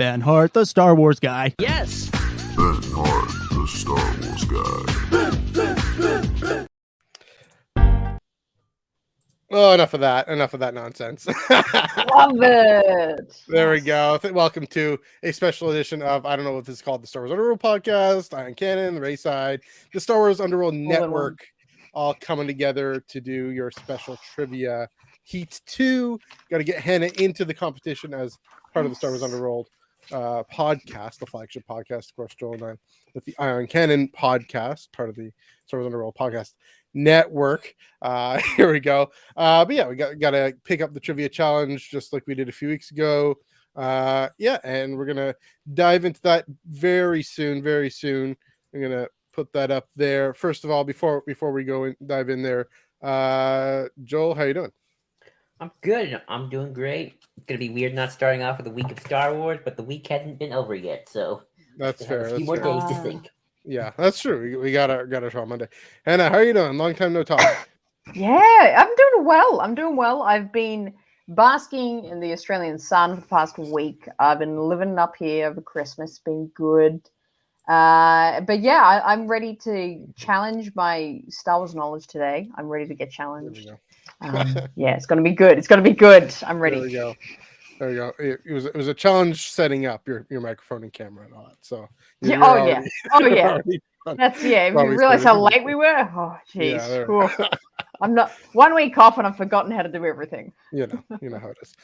Ben Hart, the Star Wars guy. Yes! Ben Hart, the Star Wars guy. Oh, enough of that. Enough of that nonsense. Love it. There we go. Welcome to a special edition of, I don't know what this is called, the Star Wars Underworld podcast, Canon, the Raeside, the Star Wars Underworld Network, all coming together to do your special trivia. Heat 2. Got to get Hannah into the competition as part of the Star Wars Underworld podcast, the flagship podcast, of course, Joel and I, with the Canon podcast, part of the Star Wars Underworld podcast network. Here we go. But yeah, we got to pick up the trivia challenge just like we did a few weeks ago. And we're gonna dive into that very soon. I'm gonna put that up there. First of all, before we go and dive in there, Joel, how you doing? I'm good. I'm doing great. It's gonna be weird not starting off with a week of Star Wars, but the week hasn't been over yet, so that's fair. A few more days to think. Yeah, that's true. We got our show on Monday. Hannah, how are you doing? Long time no talk. Yeah, I'm doing well. I've been basking in the Australian sun for the past week. I've been living up here over Christmas. Been good. But yeah, I'm ready to challenge my Star Wars knowledge today. I'm ready to get challenged. Yeah, it's gonna be good. I'm ready. There we go. It was a challenge setting up your microphone and camera and all that. So yeah. That's If you realize how late we were, oh jeez. Yeah, I'm not 1 week off and I've forgotten how to do everything. You know how it is.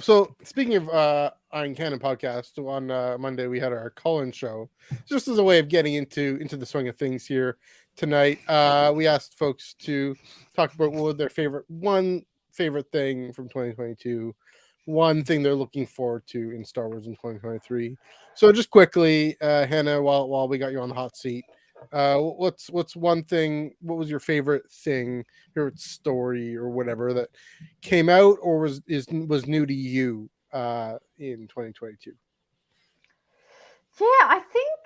So speaking of Iron Canon podcast, on Monday we had our call-in show, just as a way of getting into the swing of things here tonight. We asked folks to talk about what their favorite thing from 2022, one thing they're looking forward to in Star Wars in 2023. So just quickly, Hannah, while we got you on the hot seat, what's one thing? What was your favorite story or whatever that came out or was new to you in 2022? Yeah, I think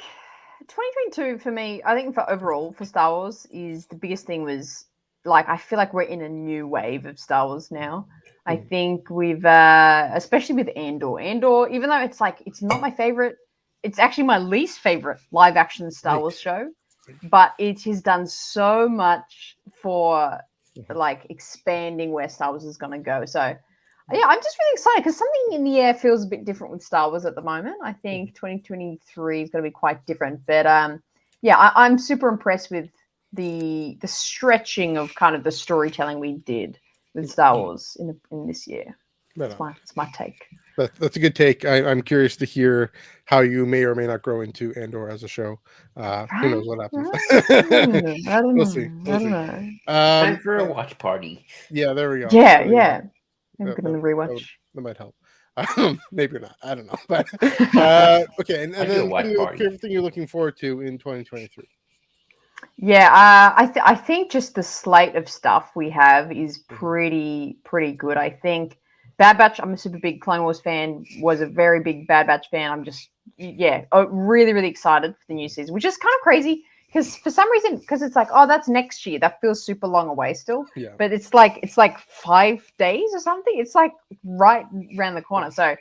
2022 for me, I think for Star Wars is the biggest thing was like I feel like we're in a new wave of Star Wars now. I think we've especially with Andor, even though it's not my favorite, it's actually my least favorite live action Star Wars show, but it has done so much for like expanding where Star Wars is going to go. So yeah, I'm just really excited because something in the air feels a bit different with Star Wars at the moment. I think 2023 is going to be quite different, but I'm super impressed with the stretching of kind of the storytelling we did with Star Wars in this year. That's my take. That's a good take. I'm curious to hear how you may or may not grow into Andor as a show. Who knows what happens? We'll see. Time for a watch party. Yeah, there we go. Yeah. I'm good on the rewatch. That might help. Maybe not. I don't know. But okay. And then favorite thing you're looking forward to in 2023. Yeah, I think just the slate of stuff we have is pretty good. I think Bad Batch, I'm a super big Clone Wars fan, was a very big Bad Batch fan. I'm just, really, really excited for the new season, which is kind of crazy because for some reason, because it's like, oh, that's next year. That feels super long away still. Yeah. But it's like 5 days or something. It's like right around the corner. So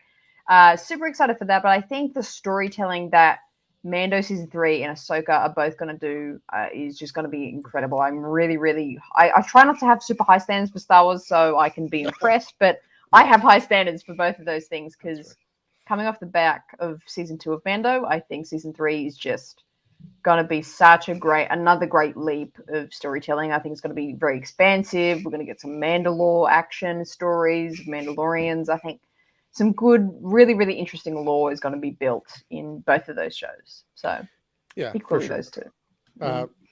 super excited for that. But I think the storytelling that Mando season 3 and Ahsoka are both going to do is just going to be incredible. I'm really, really, I try not to have super high standards for Star Wars so I can be impressed, but I have high standards for both of those things because coming off the back of season 2 of Mando, I think season 3 is just going to be another great leap of storytelling. I think it's going to be very expansive. We're going to get some Mandalore action stories, Mandalorians. I think some good, really, really interesting lore is going to be built in both of those shows. So, equally those two.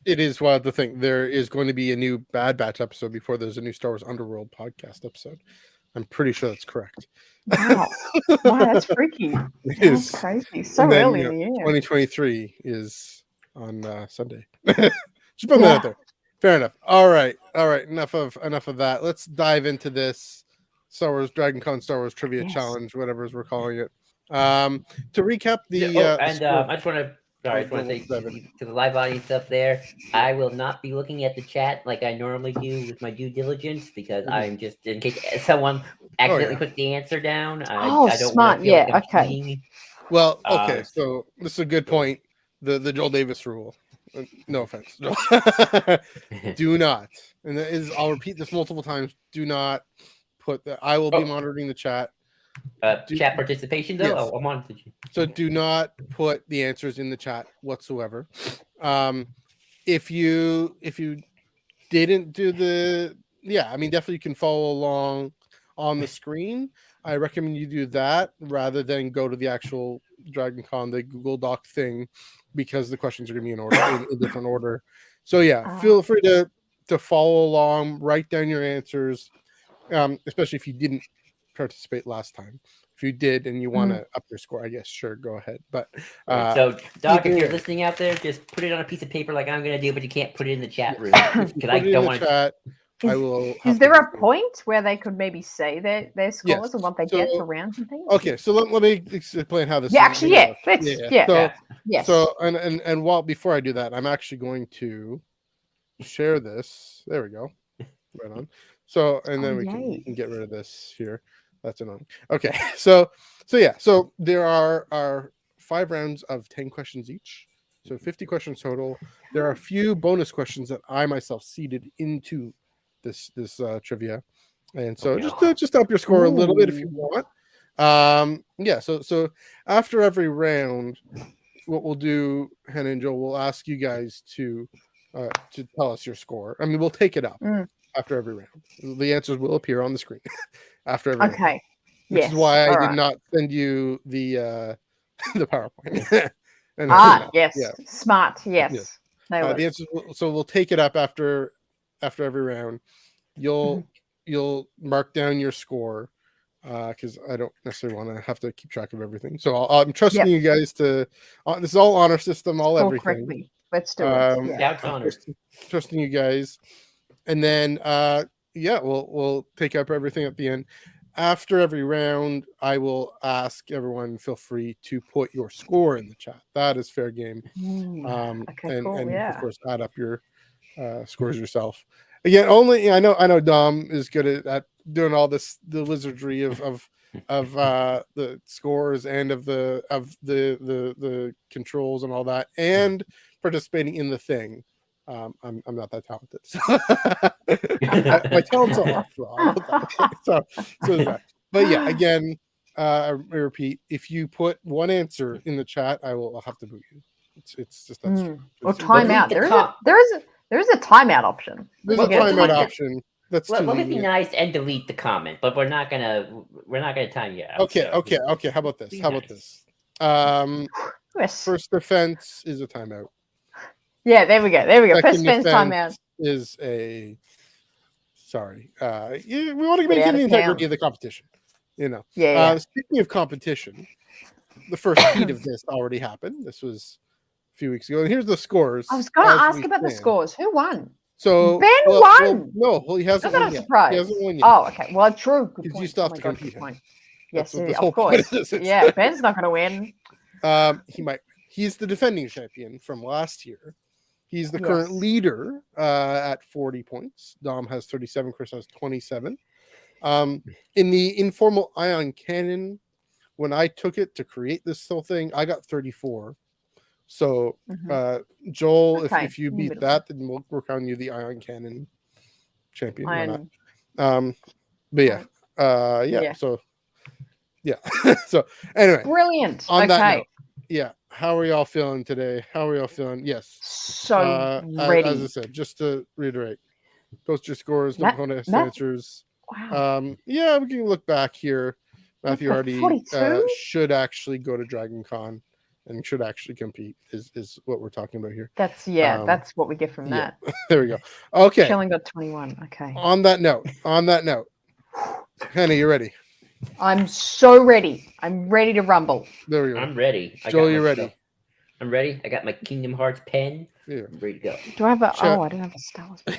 It is wild to think there is going to be a new Bad Batch episode before there's a new Star Wars Underworld podcast episode. I'm pretty sure that's correct. Wow, that's freaky. That's crazy. So early in the year. 2023 is on Sunday. Just put that out there. Fair enough. All right. Enough of that. Let's dive into this Star Wars DragonCon Star Wars Trivia Challenge, whatever we're calling it. To recap the I just want to Sorry, I just want to say to the live audience up there, I will not be looking at the chat like I normally do with my due diligence because I'm just in case someone accidentally puts the answer down. I don't smart. want to feel like I'm Okay. cheating. Well, okay, so this is a good point. The Joel Davis rule. No offense. Do not, and that is, I'll repeat this multiple times. Do not put that. I will be monitoring the chat. Chat participation though. Yes. Oh, I'm on. So do not put the answers in the chat whatsoever. If you didn't do definitely you can follow along on the screen. I recommend you do that rather than go to the actual DragonCon, the Google Doc thing, because the questions are going to be in order, in different order. So feel free to follow along, write down your answers, especially if you didn't participate last time. If you did and you want to up your score, I guess sure, go ahead. But so, Doc, if you're listening out there, just put it on a piece of paper like I'm going to do, but you can't put it in the chat room because I don't want to. I will. Is there a point where they could maybe say their scores and what they get for rounds and things? Okay, so let me explain how this. Let's. So and while before I do that, I'm actually going to share this. There we go. Right on. So and then we can get rid of this here. That's annoying. Okay, so there are 5 rounds of 10 questions each, so 50 questions total. There are a few bonus questions that I myself seeded into this trivia, and so just up your score a little bit if you want. So after every round, what we'll do, Hannah and Joel, will ask you guys to tell us your score. I mean, we'll take it up after every round. The answers will appear on the screen after every round. Okay. Which is why I did not send you the PowerPoint. Yes. Smart. Yes. No the answers. So we'll take it up after every round. You'll mark down your score because I don't necessarily want to have to keep track of everything. So I'm trusting you guys to. This is all honor system, everything. Correctly. Let's do it. Trusting you guys, and then we'll take up everything at the end. After every round, I will ask everyone, feel free to put your score in the chat. That is fair game. Of course, add up your scores yourself. Again, only I know Dom is good at doing all this, the wizardry of the scores and of the controls and all that, and participating in the thing. I'm not that talented. So my talents are off. But yeah, again, I repeat, if you put one answer in the chat, I'll have to boot you. It's just that's true. Or timeout. There is a timeout option. There's a timeout option. That's let me be nice and delete the comment, but we're not gonna time you out. Okay. How about this? First defense is a timeout. Yeah, there we go. Second First defense timeout is a sorry. We want to maintain the integrity of the competition. Speaking of competition, the first heat of this already happened. This was a few weeks ago, and here's the scores. I was going to ask about the scores. Who won? So Ben won. He hasn't won yet. Surprised. He hasn't won yet. Oh, okay. Well, true. Because you still have to compete. Yes, of course. Yeah, Ben's not going to win. He might. He's the defending champion from last year. He's the current leader at 40 points. Dom has 37. Chris has 27. In the informal ion cannon, when I took it to create this whole thing, I got 34. So, Joel, if you beat that, then we'll count you the ion cannon champion. But yeah. So, yeah. So, anyway. Brilliant. On that note, how are y'all feeling today? How are y'all feeling? Yes. So ready. As I said, just to reiterate, post your scores, don't post answers. Wow. We can look back here. Matthew already should actually go to DragonCon and should actually compete is what we're talking about here. That's what we get from that. There we go. Okay. Chilling got 21. Okay. On that note, Hannah, you ready? I'm so ready. I'm ready to rumble. There we go. I'm ready. Joel, you ready? I'm ready. I got my Kingdom Hearts pen. Yeah. I'm ready to go. Do I have a? Oh, I don't have a Star Wars pen.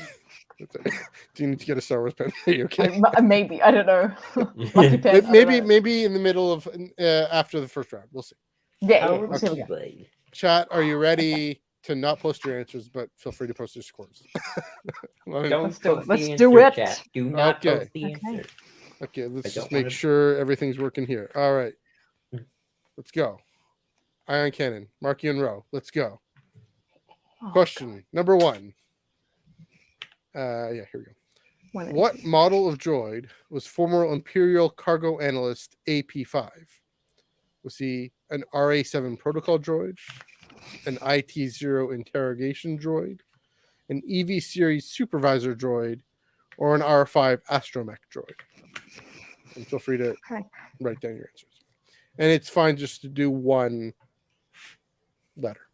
Do you need to get a Star Wars pen? Are you okay? Maybe. I don't know. Maybe in the middle of after the first round. We'll see. Yeah. We'll see. Chat, are you ready to not post your answers, but feel free to post your scores? Don't Let's do it. post Let's the do answer, it. Chat. Do not Okay. post the Okay. answer. Okay, I let's don't just make wanna- sure everything's working here. All right. Hmm. Let's go. Ion Cannon, Marky and Row. Let's go. Oh, Question number 1. Here we go. God. What model of droid was former Imperial cargo analyst AP5? Was he an RA7 protocol droid, an IT0 interrogation droid, an EV series supervisor droid, or an R5 astromech droid? And feel free to Okay. write down your answers. And it's fine just to do one letter.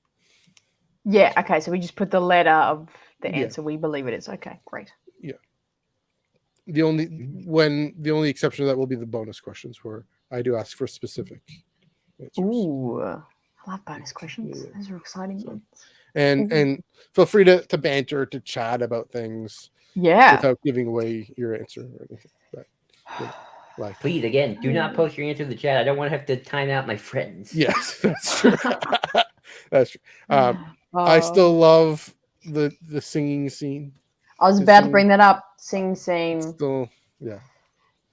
Yeah. Okay. So we just put the letter of the Yeah. answer we believe it is. Okay. Great. The only exception to that will be the bonus questions where I do ask for specific answers. Ooh. I love bonus questions. Yeah. Those are exciting. So- And feel free to banter, to chat about things Yeah. without giving away your answer or anything. But like, Please, again, do not post your answer in the chat. I don't want to have to time out my friends. yes, that's true. That's true. I still love the singing scene. I was about to bring that up. Sing scene. Still, yeah.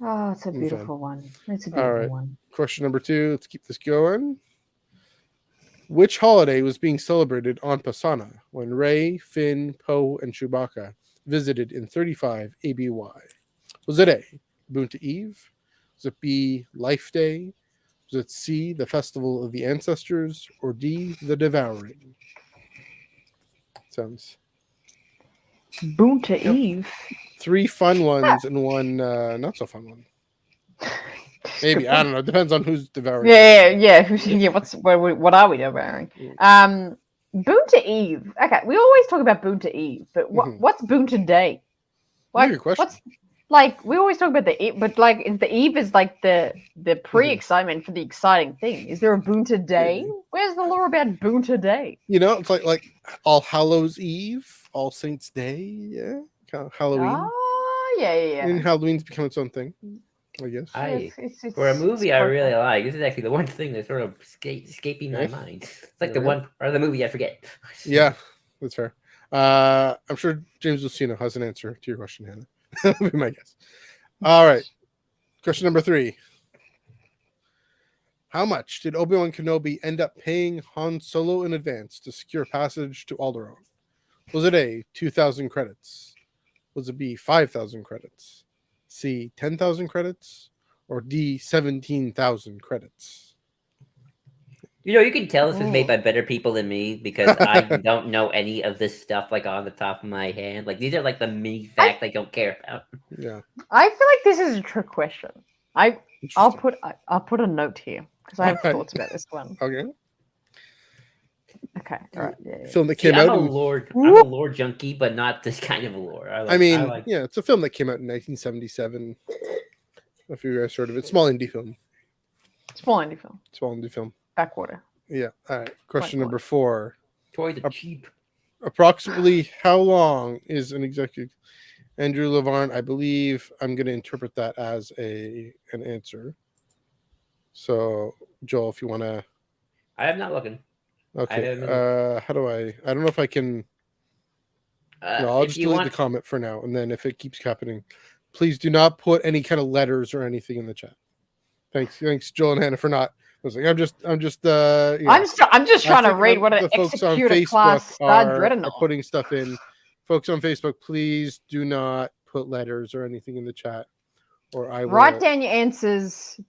Oh, it's a fun. beautiful one. It's a All beautiful right. one. Question number 2. Let's keep this going. Which holiday was being celebrated on Pasana when Rey, Finn, Poe, and Chewbacca visited in 35 ABY? Was it A, Boonta Eve? Was it B, Life Day? Was it C, the Festival of the Ancestors? Or D, the Devouring? Sounds Boonta Eve. 3 fun ones and one not so fun one. Maybe, I don't know. Depends on who's devouring. Yeah. What are we devouring? Boonta Eve. Okay, we always talk about Boonta Eve, but what's Boonta Day? That's a good question. What's like we always talk about the Eve, but like is the Eve is like the pre-excitement for the exciting thing. Is there a Boonta Day? Where's the lore about Boonta Day? You know, it's like All Hallows Eve, All Saints Day, yeah, kind of Halloween. Oh, yeah. And Halloween's become its own thing, I guess. It's For a movie I really perfect. like, this is actually the one thing that's sort of escaping my Yeah. mind. It's like the Yeah. one or the movie I forget. Yeah, that's fair. I'm sure James Lucino has an answer to your question, Hannah. That'll be my guess. All right. Question number 3. How much did Obi-Wan Kenobi end up paying Han Solo in advance to secure passage to Alderaan? Was it A, 2,000 credits? Was it B, 5,000 credits? C, 10,000 credits? Or D, 17,000 credits? You know, you can tell this is made by better people than me because I don't know any of this stuff like on the top of my head. Like these are like the mini facts I don't care about. Yeah. I feel like this is a trick question. I'll Interesting. put a note here because I have Alright. thoughts about this one. Okay. Okay. All right. Yeah. Film that See, came I'm out. a lore junkie, but not this kind of a lore. Yeah, it's a film that came out in 1977. If you guys heard of it, small indie film. Small indie film. Small indie film. Backwater. Yeah. All right. Question Quite number 4. toys are cheap. Approximately how long is an executive? Andrew Lavarn, I believe I'm going to interpret that as an answer. So, Joel, if you want to. I am not looking. Okay. How do I don't know if I can. No, I'll If just you delete want, the comment for now, and then if it keeps happening, please do not put any kind of letters or anything in the chat. Thanks, Joel and Hannah, for not. I was like, I'm just. I'm just trying to read what an executor class star are dreadnought. putting stuff in. Folks on Facebook, please do not put letters or anything in the chat, or I will Write down your answers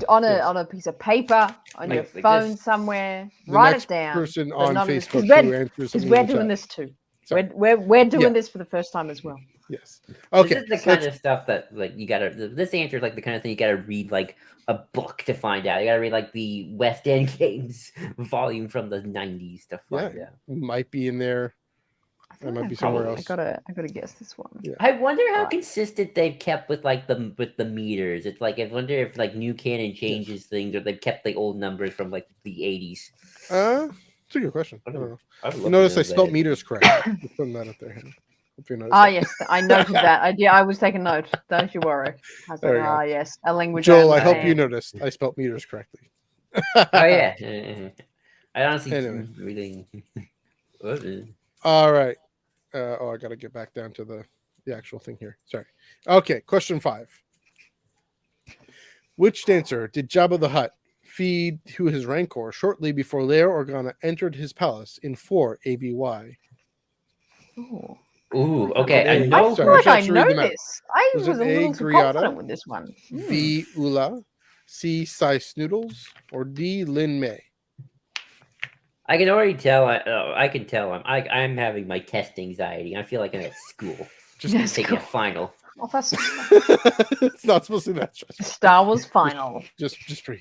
on a piece of paper on your Like phone this. somewhere. the Write next it down. person but on none of this- Facebook 'cause who answers Because something we're in the doing chat. this too. Sorry. We're doing Yeah. this for the first time as well. Yes. This Okay. is the kind of stuff that like you gotta. This answer is like the kind of thing you gotta read like a book to find out. You gotta read like the West End Games volume from the '90s to find out. Might be in there. That might be probably. somewhere else. I gotta guess this one. Yeah. I wonder how Right. consistent they've kept with like the meters. It's like I wonder if like new canon changes things or they've kept the old numbers from like the '80s. It's a good question. I don't know. I'd love You to notice know I spelled that. meters correct. Just putting that up there. Hannah. Hope you noticed Ah, that. yes, I noted that. I was taking note. Don't you worry. I was There like, we go. yes, a language. Joel, I hope you understand. noticed I spelled meters correctly. Oh yeah. I honestly Anyway. really. All right. I got to get back down to the actual thing here. Sorry. Okay, question 5. Which dancer did Jabba the Hutt feed to his rancor shortly before Leia Organa entered his palace in 4 ABY? Ooh. Ooh, okay. I Sorry, know. I feel like I read know them out. this. I Was was it a A, little too Griata, confident with this one. B. Ula, C. Sai Snoodles, or D. Lin May? I can already tell. I can tell. I'm having my test anxiety. I feel like I'm at school, Just Yes, taking a cool. final. Oh, that's it's not supposed to be that stressful. Star Wars final. Just breathe.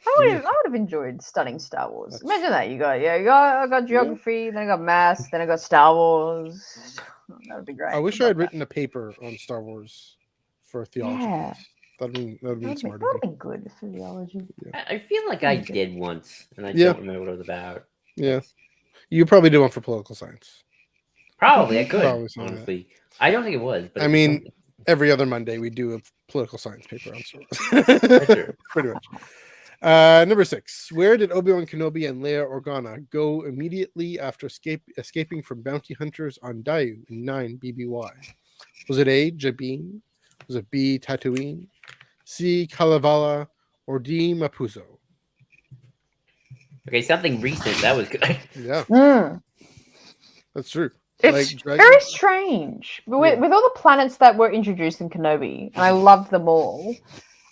I would have enjoyed studying Star Wars. That's- Imagine that. I got geography, then I got maths, then I got Star Wars. That would be great. I wish I'd I love had that. written a paper on Star Wars for theology. Yeah. That'd been smart. That would be good for theology. I feel like I Okay. did once, and I Yeah. don't remember what it was about. Yeah. You probably do one for political science. Probably I could. Probably something like that. Honestly, I don't think it was. But I it was mean, something. every other Monday we do a political science paper on Star Wars. sure. Pretty much. Number 6. Where did Obi-Wan Kenobi and Leia Organa go immediately after escaping from bounty hunters on Dayu in 9 BBY? Was it A, Jabin? Was it B, Tatooine? C, Kalevala? Or D, Mapuzo? Okay, something recent. That was good. Yeah, Mm. that's true. It's Like Dragon- very strange. With all the planets that were introduced in Kenobi, and I love them all,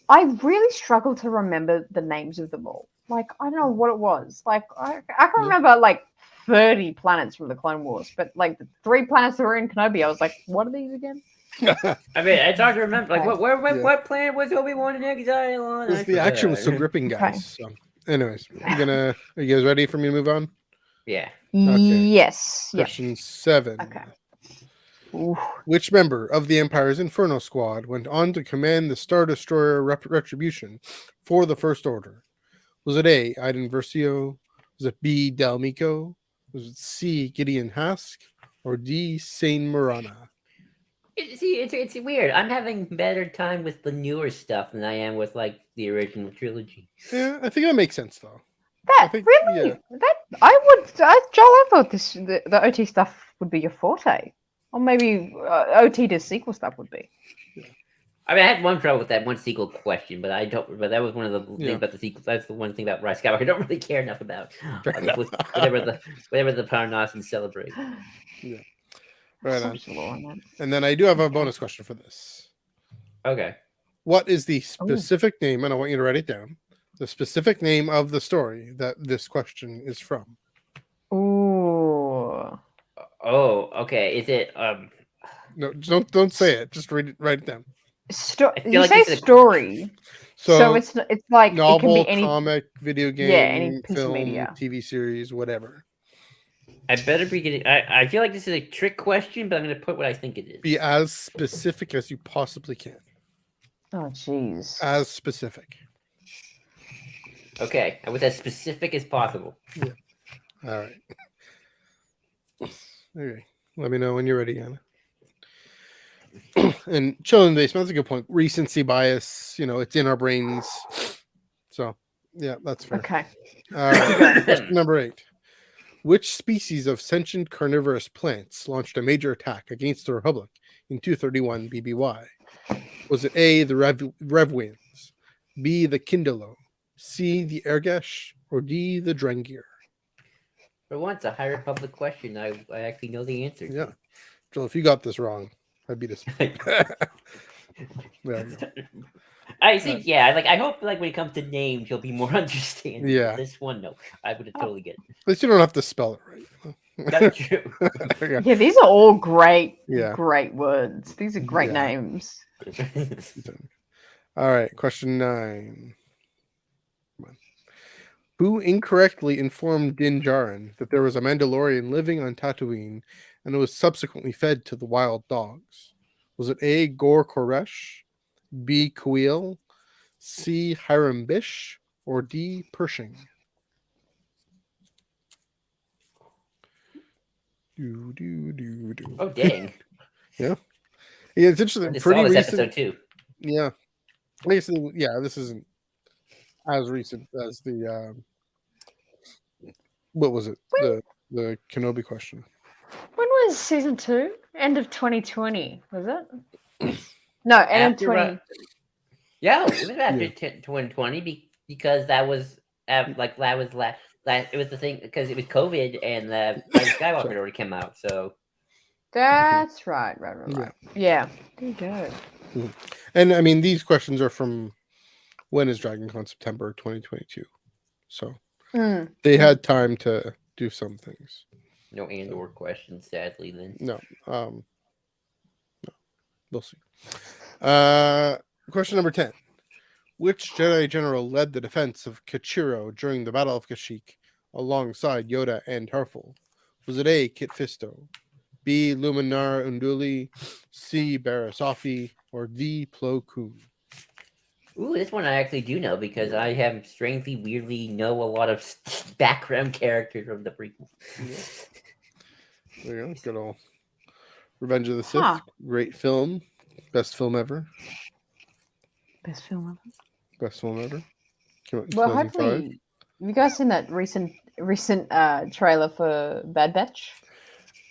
I really struggle to remember the names of them all. Like, I don't know what it was. Like, I can remember, like, 30 planets from the Clone Wars, but, like, the 3 planets that were in Kenobi, I was like, what are these again? I mean, it's hard to remember. Like, Okay. what planet was Obi-Wan in exile on? I The action was so forgot. gripping, guys. Okay. So, anyways, are you guys ready for me to move on? Yeah. Yes. Yes. Question 7. Okay. Ooh. Which member of the Empire's Inferno Squad went on to command the Star Destroyer Retribution for the First Order? Was it A, Iden Versio? Was it B, Del Mico? Was it C, Gideon Hask? Or D, Sain Marana? It's weird. I'm having better time with the newer stuff than I am with like the original trilogy. Yeah, I think that makes sense, though. That think- really? yeah. That Joel, I thought the OT stuff would be your forte, or maybe OT to sequel stuff would be. I mean, I had one trouble with that one sequel question, but I don't. But that was one of the Yeah. things about the sequel. That's the one thing about Rise Skywalker I don't really care enough about. Fair Like, with whatever the Parnassans celebrate. Right So on. much lore on that. And then I do have a bonus question for this. Okay. What is the specific name, and I want you to write it down, the specific name of the story that this question is from? Ooh. Oh, okay. Is it No, don't say it. Just write it down. I feel You like say this is a- story, So, so it's like it can novel, be any. comic, video game, any piece of film, media. TV series, whatever. I better be getting. I feel like this is a trick question, but I'm going to put what I think it is. Be as specific as you possibly can. Oh, jeez. As specific. Okay, I was as specific as possible. All right. Okay. Let me know when you're ready, Anna. And chilling in the basement, that's a good point. Recency bias, it's in our brains. So, yeah, that's fair. Okay. All right. Question number 8. Which species of sentient carnivorous plants launched a major attack against the Republic in 231 BBY? Was it A, the Revwins, B, the Kindalo, C, the Ergesh, or D, the Drengir? For once, a High Republic question. I actually know the answer. Yeah. Joel, if you got this wrong, I'd be disappointed. Yeah. I think, yeah. Like, I hope, like, when it comes to names, you'll be more understanding. Yeah. This one, no, I would have totally get. At least you don't have to spell it right. That's true. There you go. Yeah, these are all great, Yeah. great words. These are great Yeah. names. All right, question 9. Come on. Who incorrectly informed Din Djarin that there was a Mandalorian living on Tatooine and was subsequently fed to the wild dogs? Was it A, Gor Koresh, B, Kuil, C, Hiram Bish, or D, Pershing? Do. Oh, dang. Yeah, it's interesting. I just Pretty saw this recent. episode, too. Yeah. I guess, yeah, this isn't as recent as the What was it? The Kenobi question. When was season 2? End of 2020, was it? No, end of After, 20. Yeah, it was after Yeah. 2020 because that was that was last. It was the thing because it was COVID and the Rise of Skywalker had already came out. So That's right. Yeah. There you go. And I mean, these questions are from when is DragonCon? September 2022. So they had time to do some things. no Andor questions, sadly. Then No, we'll see. Question number 10. Which Jedi general led the defense of Kachiro during the Battle of Kashyyyk alongside Yoda and Tarful? Was it A, Kit Fisto, B, Luminar Unduli, C, Barasafi, or D, Plo Koon? ooh, this one I actually do know because I have strangely, weirdly know a lot of background characters from the prequel. There you go. Good old Revenge of the Sith. Huh. Great film. Best film ever. Best film ever. Best film ever. Came out in Well, 2005. hopefully, have you guys seen that recent trailer for Bad Batch?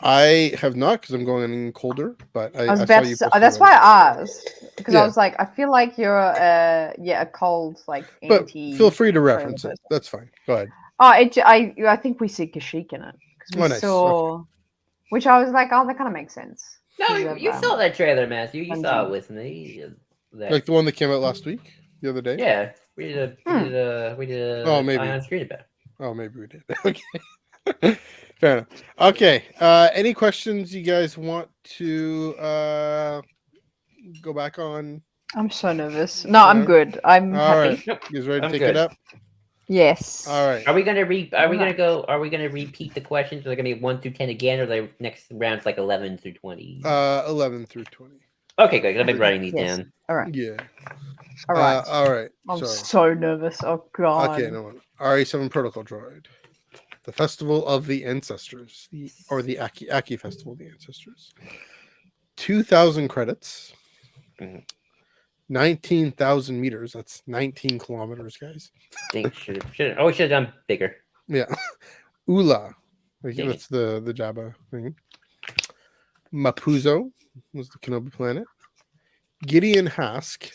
I have not because I'm going in colder, but I I was saw about you to say, posted that's it. why I asked because Yeah. I was like, I feel like you're a cold like But anti. feel free to reference it. person. That's fine. Go ahead. Oh, I think we see Kashyyyk in it because we Oh, nice. saw, which I was like, oh, that kind of makes sense. No, 'Cause you, of, you saw that trailer, Matthew. You saw Bungie. it with me. Like the one that came out last week, the other day. Yeah, we did a Oh, maybe. on screen about it. Oh, maybe we did. Okay. Fair enough. Okay. Any questions you guys want to go back on? I'm so nervous. No, I'm Yeah. good. I'm All happy. right. You guys ready to I'm take good. it up? Yes. All right. Are we gonna read? Are we gonna Alright. go? Are we gonna repeat the questions? Are they gonna be 1 through 10 again, or the next round's like 11 through 20? 11 through 20. Okay, good. I've been writing these Yes. down. All right. Yeah. All right. All right. I'm So, so nervous. Oh god. okay, no one. RE7 Protocol Droid. The Festival of the Ancestors, or the Aki Festival of the Ancestors. 2,000 credits. Mhm. 19,000 meters. That's 19 kilometers, guys. Think should we should have done bigger. Yeah. Ula. Like, Dang it. that's the Jabba thing. Mapuzo was the Kenobi planet. Gideon Hask.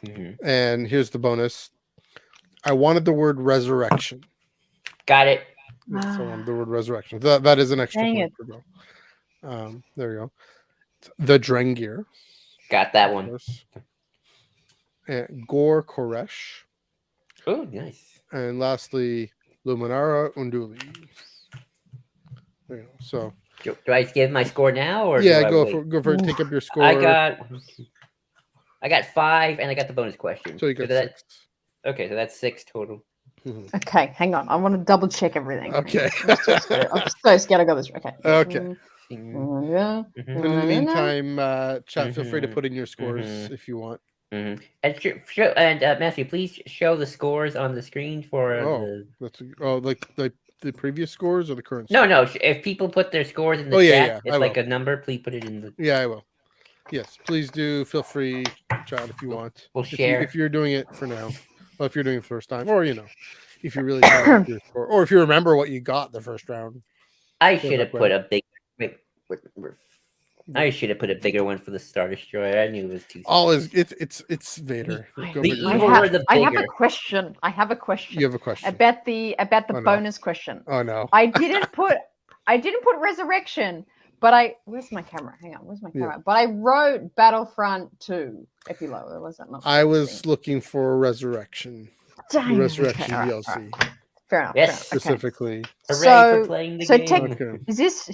Mhm. And here's the bonus. I wanted the word resurrection. Got it. Yes, I wanted the word resurrection. That is an extra Dang point it. for Bill. There we go. The Drengir. Got that Of one. course. And Gor Koresh. Oh, nice. And lastly, Luminara Unduli. There you go. So Do I give my score now, or yeah, do I go wait? for it. Take up your score. I got 5, and I got the bonus question. so you got that, 6. okay, so that's 6 total. Okay, hang on. I want to double check everything. Okay. I'm so scared I got this. Okay. Okay. Yeah. Mhm. And in the meantime, chat, feel free to Mhm. put in your scores Mhm. if you want. Mhm. And Matthew, please show the scores on the screen for Oh. the. That's like the previous scores or the current. No, scores? no. If people put their scores in the Oh, yeah, chat, yeah, I it's like will. a number. Please put it in the. Yeah, I will. Yes, please do. Feel free, chat, if you want. We'll If share. if you're doing it for now, well, if you're doing it the first time, or if you really try to your score, or if you remember what you got the first round. I Go should have that put way. a big. Wait, I should have put a bigger one for the Star Destroyer. I knew it was too. All is it's Vader. I, Go The bigger. evil were the I have bigger. a question. I have a question. You have a question. about the Oh, no. bonus question. Oh no. I didn't put resurrection, but where's my camera? Hang on, where's my Yeah. camera? But I wrote Battlefront 2 epilogue. Was that not? I was looking for Resurrection. Dang, The Resurrection okay, all right, DLC all right. Fair enough. Yes. fair enough, okay. specifically. Hooray So- for playing the so game. tech- Okay. Is this?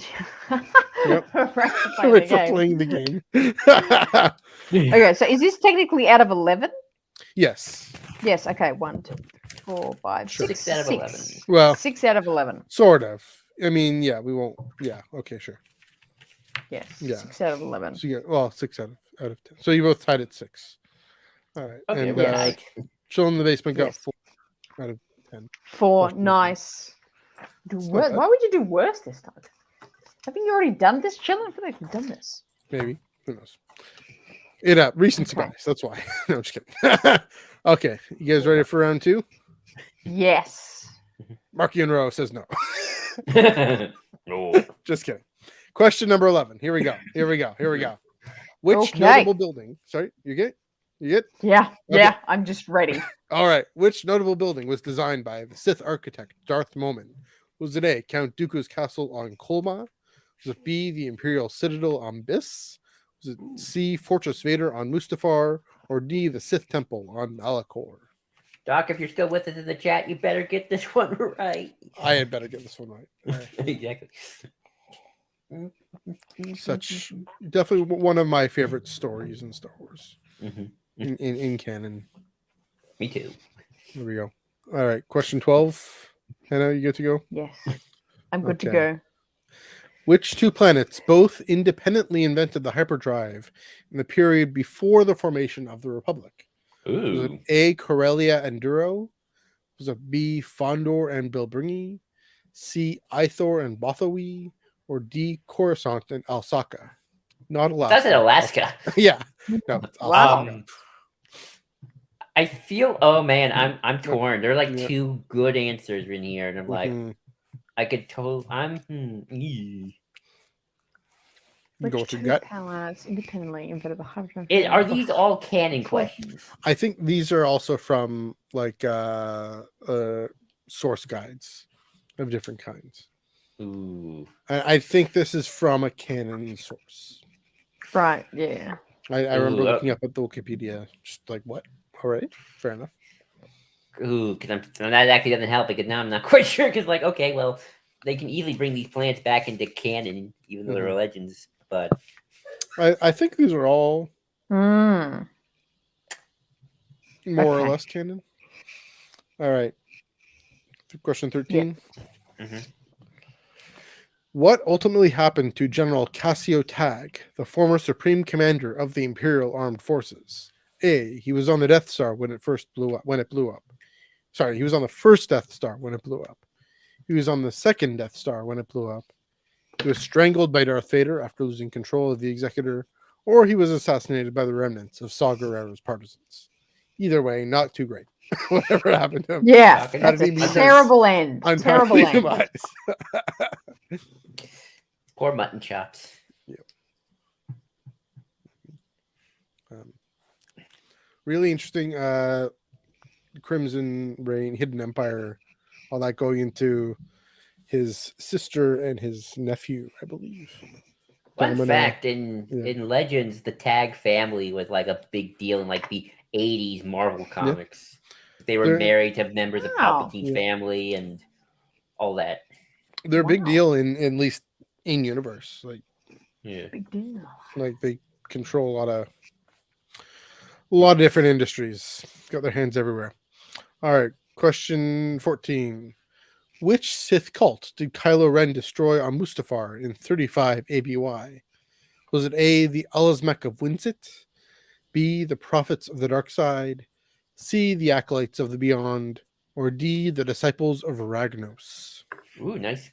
Yep. Right, Hooray for okay. playing the game. Okay, so is this technically out of 11? Yes. Yes. Okay. 1, 2, 3, 4, 5, Sure. 6 6 out of 11. Well, 6 out of 11. sort of. I mean, yeah, we won't. Yeah. Okay, sure. Yes. Yeah. 6 out of 11. So you got 6 out of 10. So you both tied at 6. All right. Okay, and we're yeah. tied. Chill in the basement got Yes. 4 out of 10. 4. Question. Nice. Do It's not worse. bad. Why would you do worse this time? Haven't you already done this, Chillin? I feel like you've done this. Maybe. Who knows? Recency Okay. bias. That's why. No, I'm just kidding. Okay. You guys ready for round 2? Yes. Marky and Rowe says no. No. Just kidding. Question number 11. Here we go. Which Okay. notable building? Sorry, you get? Yeah, Okay. yeah. I'm just ready. All right. Which notable building was designed by the Sith architect Darth Momin? Was it A, Count Dooku's castle on Kolma? Was it B, the Imperial Citadel on Biss? Was it C, Fortress Vader on Mustafar? Or D, the Sith Temple on Malachor? Doc, if you're still with us in the chat, you better get this one right. I had better get this one right. Exactly. Such definitely one of my favorite stories in Star Wars Mhm. in canon. Me too. Here we go. All right, question 12. Hannah, you good to go? Yes, I'm good to Okay. go. Which two planets both independently invented the hyperdrive in the period before the formation of the Republic? Was it Ooh. A, Corellia and Duro? Was it B, Fondor and Bilbringi? C, Ithor and Bothowi? Or D, Coruscant and Alsaka? Not Alaska. That's in Alaska. Yeah. No, it's Wow. Alsaka. I feel. Oh man, I'm torn. There are like Yeah. two good answers in here, and I'm like, Mhm. I could totally. Go Which with your two gut. planets independently invented the hydrogen? Are these all canon questions? I think these are also from like source guides of different kinds. Ooh. I think this is from a canon source. Right. Yeah. I remember Ooh, looking up at the Wikipedia, just like what? All right, fair enough. Ooh, because that actually doesn't help because now I'm not quite sure. Because like, okay, well, they can easily bring these plants back into canon, even though they're legends. But I think these are all Mm. more or Okay. less canon. All right. Question 13. Mhm. What ultimately happened to General Cassio Tag, the former supreme commander of the Imperial Armed Forces? A, he was on the Death Star when it blew up. Sorry, he was on the first Death Star when it blew up. He was on the second Death Star when it blew up. He was strangled by Darth Vader after losing control of the Executor, or he was assassinated by the remnants of Saw Gerrera's partisans. Either way, not too great. Whatever happened to him. Yeah, How can that's he a meet his terrible end. Terrible Untimely end. demise. Poor mutton chops. Really interesting. Crimson Reign, Hidden Empire, all that going into his sister and his nephew, I believe. Fun Domino. fact: in Yeah. Legends, the Tag family was like a big deal in like the '80s Marvel comics. They were They're- married to members of Wow. Palpatine's Yeah. family and all that. They're a big Wow. deal in at least in universe. Yeah. Big deal. Like they control a lot of different industries. Got their hands everywhere. All right, question 14. Which Sith cult did Kylo Ren destroy on Mustafar in 35 ABY? Was it A, the Alazmec of Winsit, B, the Prophets of the Dark Side, C, the Acolytes of the Beyond, or D, the Disciples of Ragnos? Ooh, nice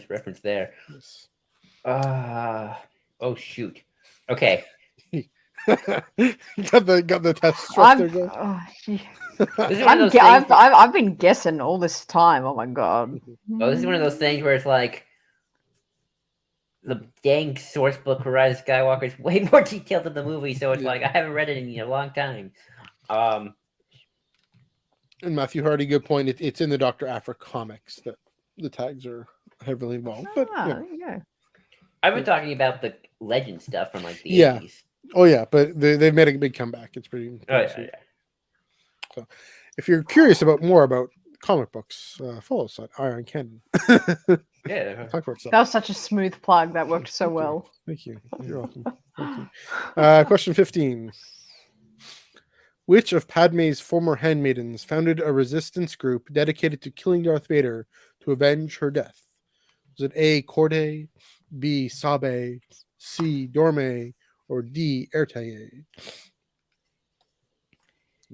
reference there. Yes. Oh shoot. Okay. got the test stress there, guys. This is one of those I've, things. I've been guessing all this time. Oh my god. Oh, this is one of those things where it's like the dang source book for Rise of Skywalker is way more detailed than the movie, so it's Yeah. like I haven't read it in a long time. And Matthew Hardy, good point. It's in the Dr. Aphra comics that the tags are heavily involved. But There you go. I've been talking about the legend stuff from like the Yeah. 80s. oh yeah, but they've made a big comeback. It's pretty. Oh yeah, sweet. yeah. If you're curious about more about comic books, follow us at Iron Canon. Yeah. Talk about stuff. That was such a smooth plug. That worked so well. Thank you. You're welcome. Thank you. Question 15. Which of Padme's former handmaidens founded a resistance group dedicated to killing Darth Vader to avenge her death? Was it A, Corday, B, Sabe, C, Dorme, or D, Ertaye?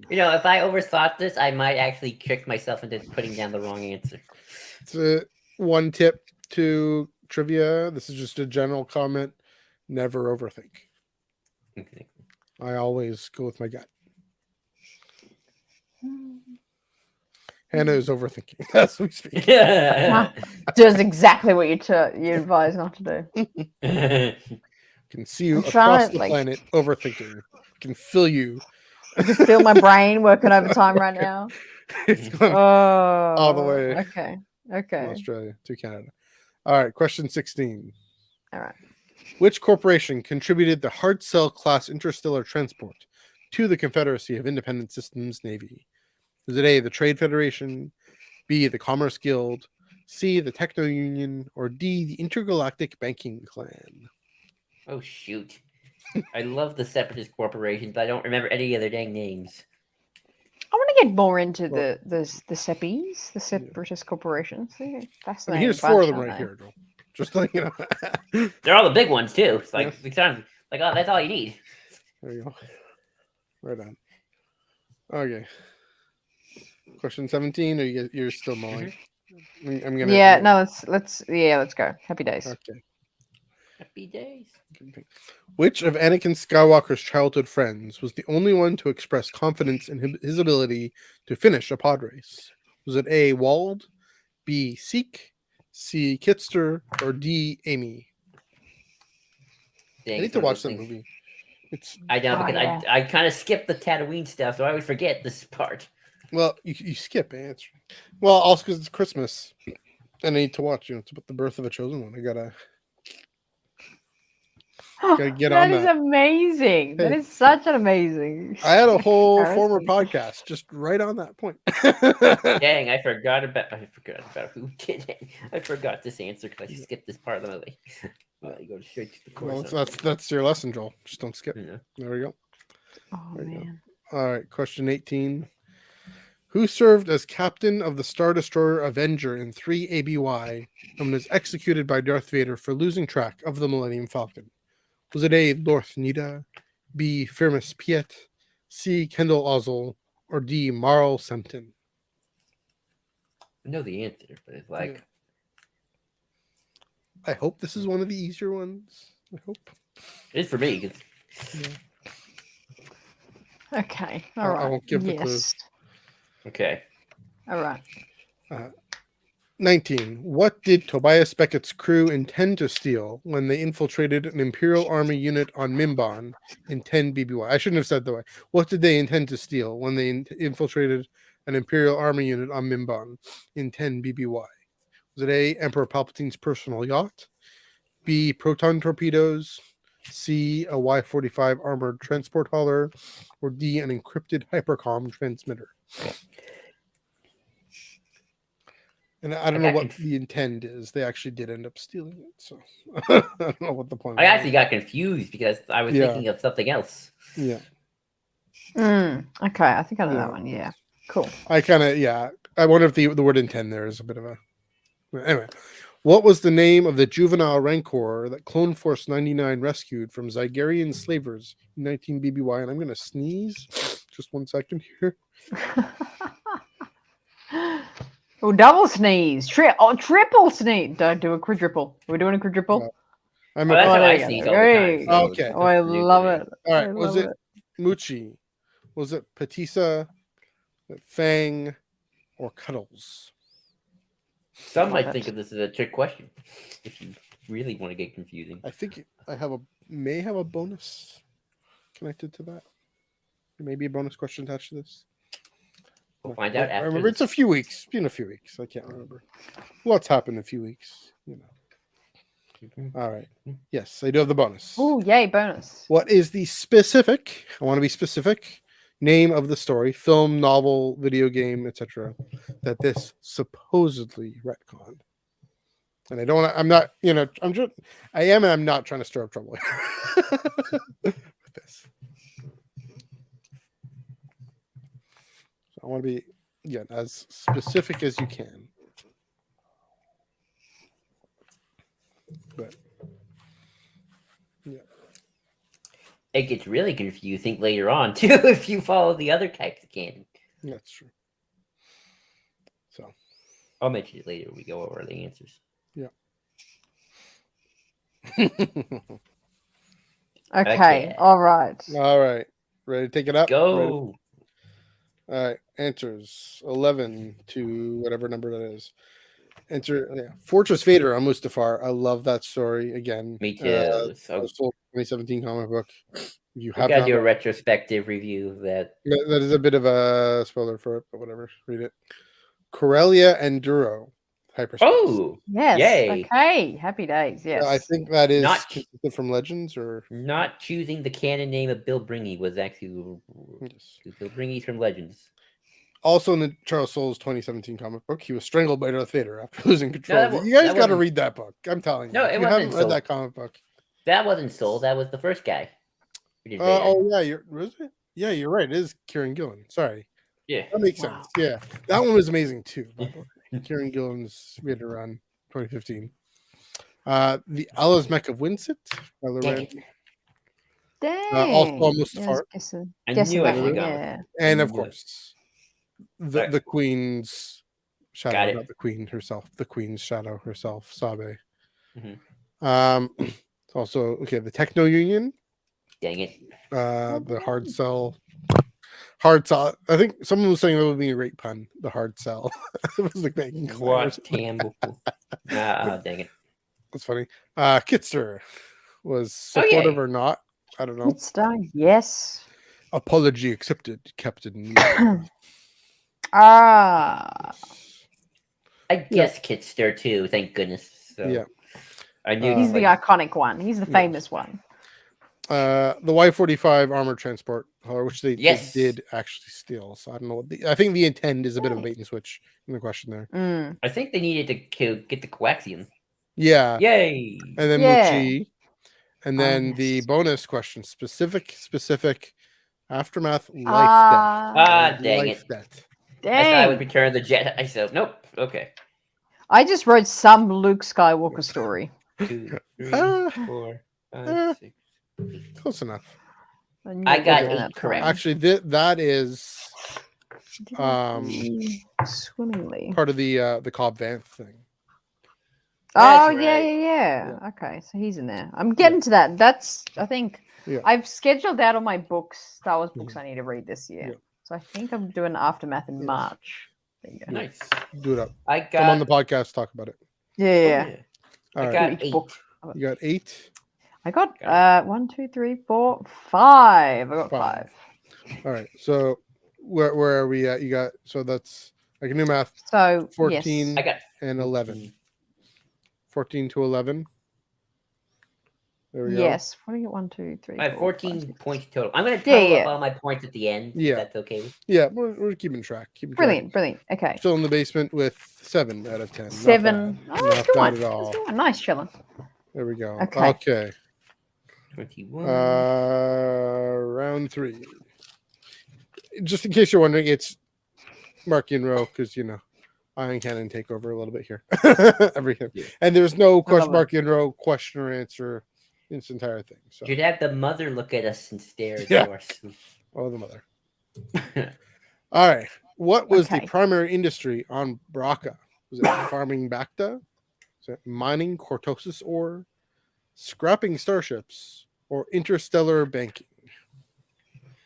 You know, if I overthought this, I might actually trick myself into putting down the wrong answer. It's one tip to trivia. This is just a general comment. Never overthink. Okay. I always go with my gut. Hannah is overthinking as we speak. Does exactly what you advise not to do. Can see you I'm trying across to, the like- planet overthinking. Can feel you. You can feel my brain working overtime right now. It's going Oh, the way. Okay. from Okay. Australia to Canada. All right, question 16. All right. Which corporation contributed the Hard Cell class interstellar transport to the Confederacy of Independent Systems Navy? Is it A, the Trade Federation, B, the Commerce Guild, C, the Techno Union, or D, the Intergalactic Banking Clan? Oh shoot! I love the separatist corporations, but I don't remember any of their dang names. I want to get more into Well- the SEPIs, the separatist corporations. They're I mean, fascinating. here's 4 of bunch, them aren't right they? here, Joel. Just like you know. They're all the big ones too. It's like Yeah. it sounds like oh, that's all you need. There you go. Right on. Okay. Question 17, or you're still mulling? I'm gonna. Yeah. I'm No. gonna- Let's go. Happy days. Okay. Happy days. Which of Anakin Skywalker's childhood friends was the only one to express confidence in his ability to finish a pod race? Was it A, Wald, B, Seek, C, Kitster, or D, Amy? Dang, I need it's to one of watch those that things- movie. It's I know Oh, because yeah. I kind of skipped the Tatooine stuff, so I always forget this part. well, you skip answering. Well, also because it's Christmas, and I need to watch. It's about the birth of a chosen one. I gotta get on That is that. amazing. That Hey. is such an amazing. I had a whole former comparison. podcast just right on that point. Dang, I forgot about who did it. I forgot this answer because I skipped this part of the movie. You go straight to the Well, course. that's your lesson, Joel. Just don't skip. Yeah. There we go. Oh There you go. man. All right, question 18. Who served as captain of the Star Destroyer Avenger in 3 ABY and was executed by Darth Vader for losing track of the Millennium Falcon? Was it A, Lorth Nida, B, Firmus Piet, C, Kendall Ozzel, or D, Marl Sempton? I know the answer, but it's like I hope this is one of the easier ones. I hope. it is for me. 'Cause Okay. I All right. won't give the yes. clues. okay, All right. 19. What did Tobias Beckett's crew intend to steal when they infiltrated an Imperial Army unit on Mimban in 10 BBY? I shouldn't have said that way. What did they intend to steal when they infiltrated an Imperial Army unit on Mimban in 10 BBY? Was it A, Emperor Palpatine's personal yacht, B, proton torpedoes, C, a Y-45 armored transport hauler, or D, an encrypted hypercom transmitter? And I don't know what the intent is. They actually did end up stealing it, so I don't know what the point. I actually got confused because I was Yeah. thinking of something else. Yeah, Okay. I think I know Yeah. that one. Yeah. Cool. I kind of I wonder if the word intend there is a bit of a. Anyway, what was the name of the juvenile rancor that Clone Force 99 rescued from Zygerian slavers in 19 BBY? And I'm gonna sneeze. Just 1 second here. Oh, double sneeze. Triple sneeze. Don't do a quadruple. We're doing a quadruple. I'm Oh, that's a, how there I you go. sneeze all the Hey. time. Okay. Oh, I New love to me. it. all I right. Was love it Muchi? Was it Patissa? Fang? Or Cuddles? Some Love might it. think of this as a trick question if you really want to get confusing. I think I may have a bonus connected to that. There may be a bonus question attached to this. We'll find out I after. remember it's this. a few weeks. It's been a few weeks. I can't remember. What's happened in a few weeks? Mhm. All right. Yes, I do have the bonus. Oh, yay, bonus. What is the specific? I want to be specific. Name of the story, film, novel, video game, etc. That this supposedly retconned. And I don't. I'm not. I'm just. I am, and I'm not trying to stir up trouble with this. So I want to be as specific as you can. But It gets really confusing later on too if you follow the other types of canon. that's true. So I'll mention it later when we go over the answers. Okay. All right. all right, ready to take it up? Ready? Go. All right, answers 11 to whatever number that is. Fortress Vader on Mustafar. I love that story again. Me too. So 2017 comic book. You we have gotta not do a retrospective review of that. that is a bit of a spoiler for it, but whatever. Read it. Corellia and Duro. Hyperspace. Oh, Yes. yay. Okay. Happy days. Yes. I think that is Not- consistent from Legends or Not choosing the canon name of Bill Bringy was actually Bill Bringy's from Legends. also in the Charles Soule's 2017 comic book. He was strangled by Darth Vader after losing control. No, you guys that got to wasn't- read that book. I'm telling you. No, If it you wasn't haven't read Soule. that comic book. That wasn't Soul. That was the first guy. who did Vader. Oh yeah, was it? Yeah, you're right. It is Kieran Gillen. Sorry, Yeah. that makes Wow. sense. Yeah, that one was amazing too. By the way. Kieran Gillen's Vader run 2015. The Allah's Mech of Winsett. Kylo Dang Ren. it. Dang. also on Yeah, Mustafar. guessing I guessing knew I that should've one, gone with yeah. And of Yeah. course, Right. the Queen's Got shadow, it. not the Queen herself. The Queen's shadow herself, Sabe. Mhm. Also, the Techno Union. Dang it. The hard sell. Hard sell. I think someone was saying that would be a great pun. The hard sell. It was like making What Campbell? Dang it. That's funny. Kitster was Oh, supportive yay. or not. I don't know. It's done. Yes. Apology accepted, Captain. Ah. I guess Kitster too. Thank goodness. So Yeah. I knew He's the like, iconic one. He's the Yes. famous one. The Y-45 armored transport, which they Yes. did actually steal. So I don't know what I think the intent is a bit of a bait and switch in the question there. Mm. I think they needed to get the coaxium. Yeah. Yay! And then Yeah. Muchi. And Oh, then the yes. bonus question, specific aftermath life Ah, debt. dang Life it. debt. I thought I would Dang. return the jet. I said, nope. Okay. I just wrote some Luke Skywalker story. 2, 3, Ah. 4, 5, Ah. 6. Close enough. knew I it got was 8 that correct. point. Actually, that is Swimmingly. part of the Cobb Vanth thing. Oh That's yeah, right. yeah. Okay, so he's in there. I'm getting to that. That's I think Yeah. I've scheduled out all my books, Star Wars books Mhm. I need to read this year. Yeah. So I think I'm doing Aftermath in Yes. March. There you go. Nice. Do it up. I Come on got. the podcast, talk about it. Yeah, yeah. All I right. got Each 8. book. You got 8. I got Got 1, 2, 3, 4, 5. I got 5. 5. All right. So where are we at? You got that's I can do math. So 14 I got and 11. 14 to 11. There we go. Yes. What do you get? 1, 2, 3. I have 4, 5, 14 6. points total. I'm going to Yeah, total up yeah. all my points at the end. Yeah. If that's okay. Yeah, we're keeping track. Brilliant, brilliant. Okay. Still in the basement with 7 out of 10. Not 7. bad. Oh, Not that's good bad one. at That's all. a good one. Nice chilling. There we go. Okay. Okay. 21. Round 3. Just in case you're wondering, it's Markian row because Iron Cannon take over a little bit here. Everything. Yeah. And there's no question love Markian row question or answer in this entire thing. So You'd have the mother look at us and stare at Yeah. us. oh the mother. All right. What was the Okay. primary industry on Braca? Was it farming Bacta? Was it mining Cortosis ore? Scrapping starships? Or interstellar banking?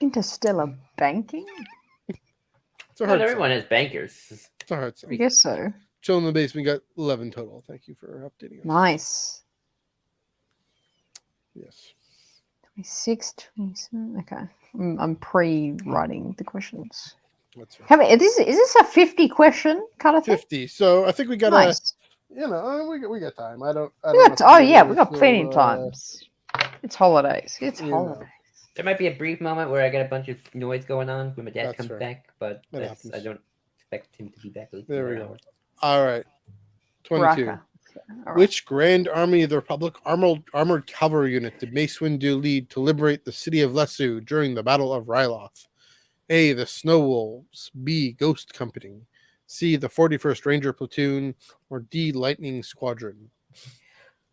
Interstellar banking? It's a Not hard everyone sell. has bankers. It's a hard sell. I guess so. Chill in the basement got 11 total. Thank you for updating us. Nice. Yes. 26, 27. Okay. I'm pre-writing the questions. That's right. How many, is this a 50 question kind of thing? 50. So I think we got Nice. we got time. I don't We got, know oh if yeah, we're we got plenty of still, time. It's holidays. It's you know. holidays. There might be a brief moment where I get a bunch of noise going on when my dad That's comes fair. back, but That I happens. don't expect him to be back. At least There we another go. hour. All right. 22. Raka. All right. Which Grand Army of the Republic armored cavalry unit did Mace Windu lead to liberate the city of Lesu during the Battle of Ryloth? A. The Snow Wolves. B. Ghost Company. C. The 41st Ranger Platoon. Or D. Lightning Squadron.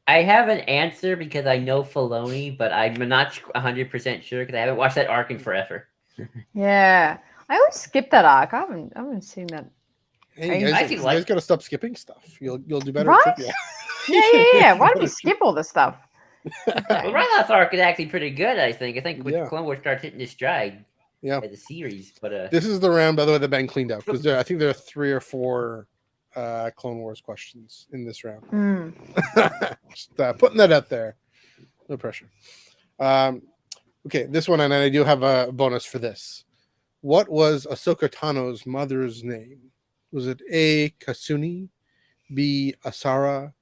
I have an answer because I know Filoni, but I'm not 100% sure because I haven't watched that arc in forever. Yeah. I always skip that arc. I haven't seen that. Hey, you I guys, actually you like- guys got to stop skipping stuff. You'll do better. Right? At trivia. Yeah. Why do we skip all this stuff? The Ryloth arc is actually pretty good, I think. I think when Yeah. Clone Wars starts hitting its stride. Yeah. as a series, but This is the round, by the way, that Ben cleaned up because I think there are 3 or 4 Clone Wars questions in this round. Just putting that out there. No pressure. Okay, this one, and I do have a bonus for this. What was Ahsoka Tano's mother's name? Was it A. Kasuni, B. Asara,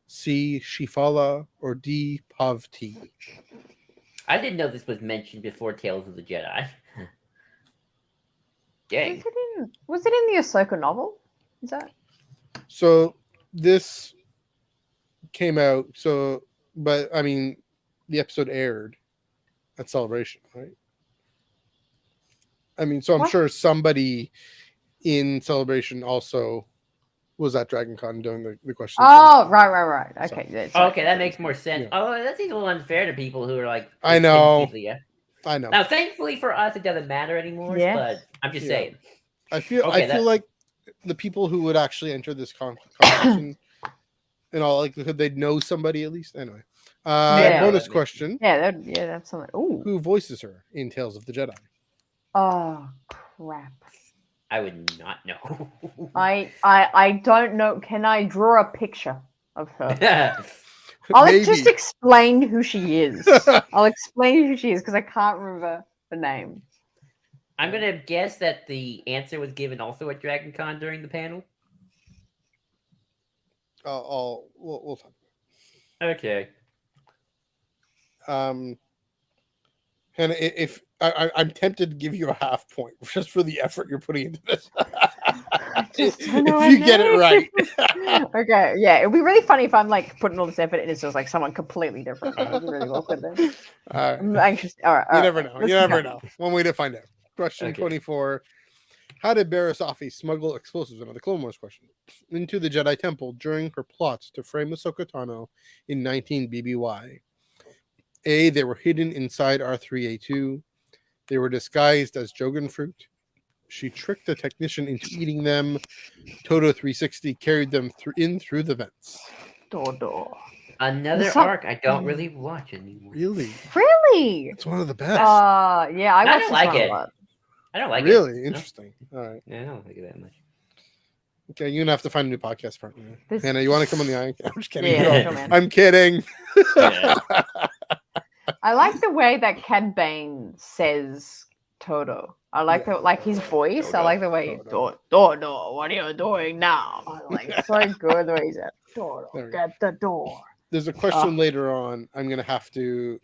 C. Shifala, or D. Pavti? I didn't know this was mentioned before Tales of the Jedi. Dang. Was it in the Ahsoka novel? Is that? So this came out. But I mean, the episode aired at Celebration, right? I mean, so I'm sure somebody in Celebration also was at DragonCon doing the question. Oh, right. Okay. Okay, that makes more sense. Yeah. Oh, that seems a little unfair to people who are like. I know. Yeah. I know. Now, thankfully for us, it doesn't matter anymore. Yeah. But I'm just saying. I feel like the people who would actually enter this competition, in all likelihood, they'd know somebody at least. Anyway, bonus question. Yeah, that's something. Ooh. Who voices her in Tales of the Jedi? Oh crap! I would not know. I don't know. Can I draw a picture of her? Maybe. Just explain who she is. I'll explain who she is because I can't remember the name. I'm gonna guess that the answer was given also at DragonCon during the panel. We'll talk. Okay. And if I'm tempted to give you a half point just for the effort you're putting into this. If you get it right. Okay, yeah, it'd be really funny if I'm like putting all this effort and it's just like someone completely different. It'd be really awkward then. I'm anxious. All right. You never know. You never know. One way to find out. Question 24. How did Barasafi smuggle explosives, another Clone Wars question, into the Jedi Temple during her plots to frame Ahsoka Tano in 19 BBY? A. They were hidden inside R3A2. They were disguised as Jogan fruit. She tricked the technician into eating them. Toto 360 carried them through the vents. Another arc I don't really watch anymore. Really? Really? It's one of the best. Yeah, I don't like it. I don't like it. Really? Interesting. All right. Yeah, I don't like it that much. Okay, you're gonna have to find a new podcast partner. This- Hannah, you want to come on the eye? I'm just kidding. Yeah, sure, man. I'm kidding. Yeah. I like the way that Cad Bane says Toto. I like his voice. I like the way Toto, what are you doing now? It's so good the way he said Toto, get the door. There's a question later on. I'm gonna have to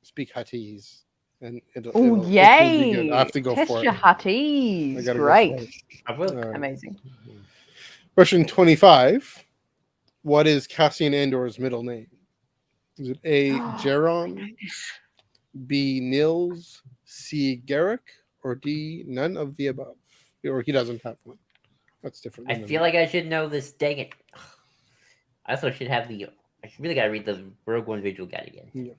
speak Huttese, and it'll be yay! good. I have to go Test for your it. Huttese. Go Great. I will. All right. Amazing. Question 25. What is Cassian Andor's middle name? Is it A. Geron, B. Nils, C. Garrick, or D. None of the above? Or he doesn't have one. That's different. I feel like I should know this. Dang it! I also should have the. I really gotta read the Rogue One visual guide again. Yeah.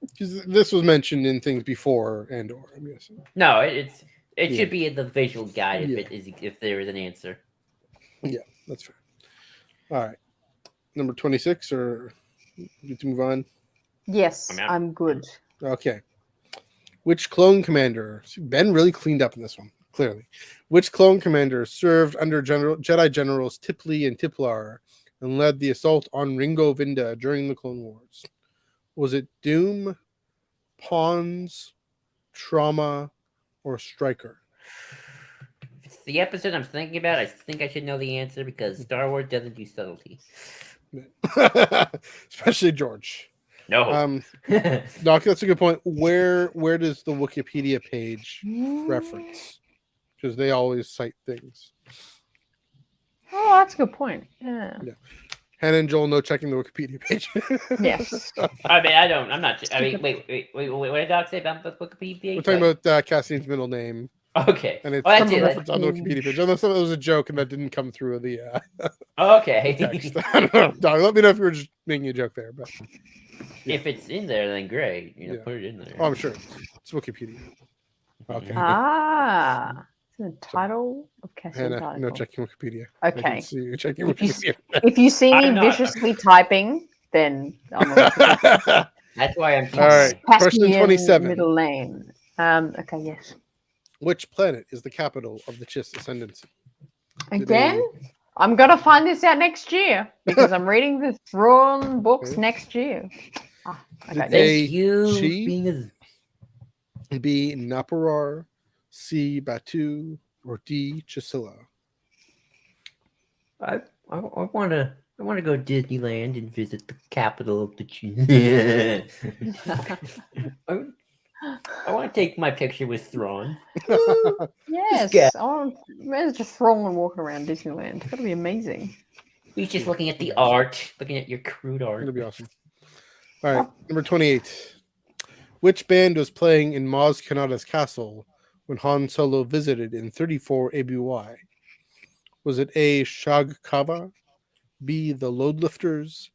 Because this was mentioned in things before Andor, I'm guessing. No, it should be in the visual guide if there is an answer. Yeah, that's fair. All right. Number 26, or need to move on? Yes, I'm good. Okay. Which clone commander? See, Ben really cleaned up in this one, clearly. Which clone commander served under Jedi Generals Tipley and Tiplar and led the assault on Ringo Vinda during the Clone Wars? Was it Doom, Pawns, Trauma, or Striker? If it's the episode I'm thinking about, I think I should know the answer because Star Wars doesn't do subtlety. Especially George. No. Doc, that's a good point. Where does the Wikipedia page reference? Because they always cite things. Oh, that's a good point. Yeah. Hannah and Joel know checking the Wikipedia page. Yes. I mean, I don't. I'm not. I mean, wait. What did Doc say about the Wikipedia page? We're talking about Cassian's middle name. Okay. And it's that's a reference on the Wikipedia page. Unless it was a joke and that didn't come through the okay. text. I don't know. Doc, let me know if you were just making a joke there. But if it's in there, then great. Put it in there. Oh, I'm sure. It's Wikipedia. Okay. It's the title of Cassian Hannah, title. no checking Wikipedia. Okay. I can see you checking Wikipedia. If you see me I'm not. viciously typing, then I'm That's why I'm. All right. Question Cassian 27. middle name. Okay, yes. Which planet is the capital of the Chiss Ascendancy? Again, I'm gonna find this out next year because I'm reading the Thrawn books Okay. next year. Did Okay. they- Thank you. she- Being as B. Naparar, C. Batu, or D. Chisilla? I want to go to Disneyland and visit the capital of the I want to take my picture with Thrawn. Yes. guy. Where's just Thrawn walking around Disneyland? It's gonna be amazing. He's just looking at the art, looking at your crude art. That'd be awesome. All right, number 28. Which band was playing in Maz Kanata's castle when Han Solo visited in 34 ABY? Was it A. Shag Kava, B. The Loadlifters,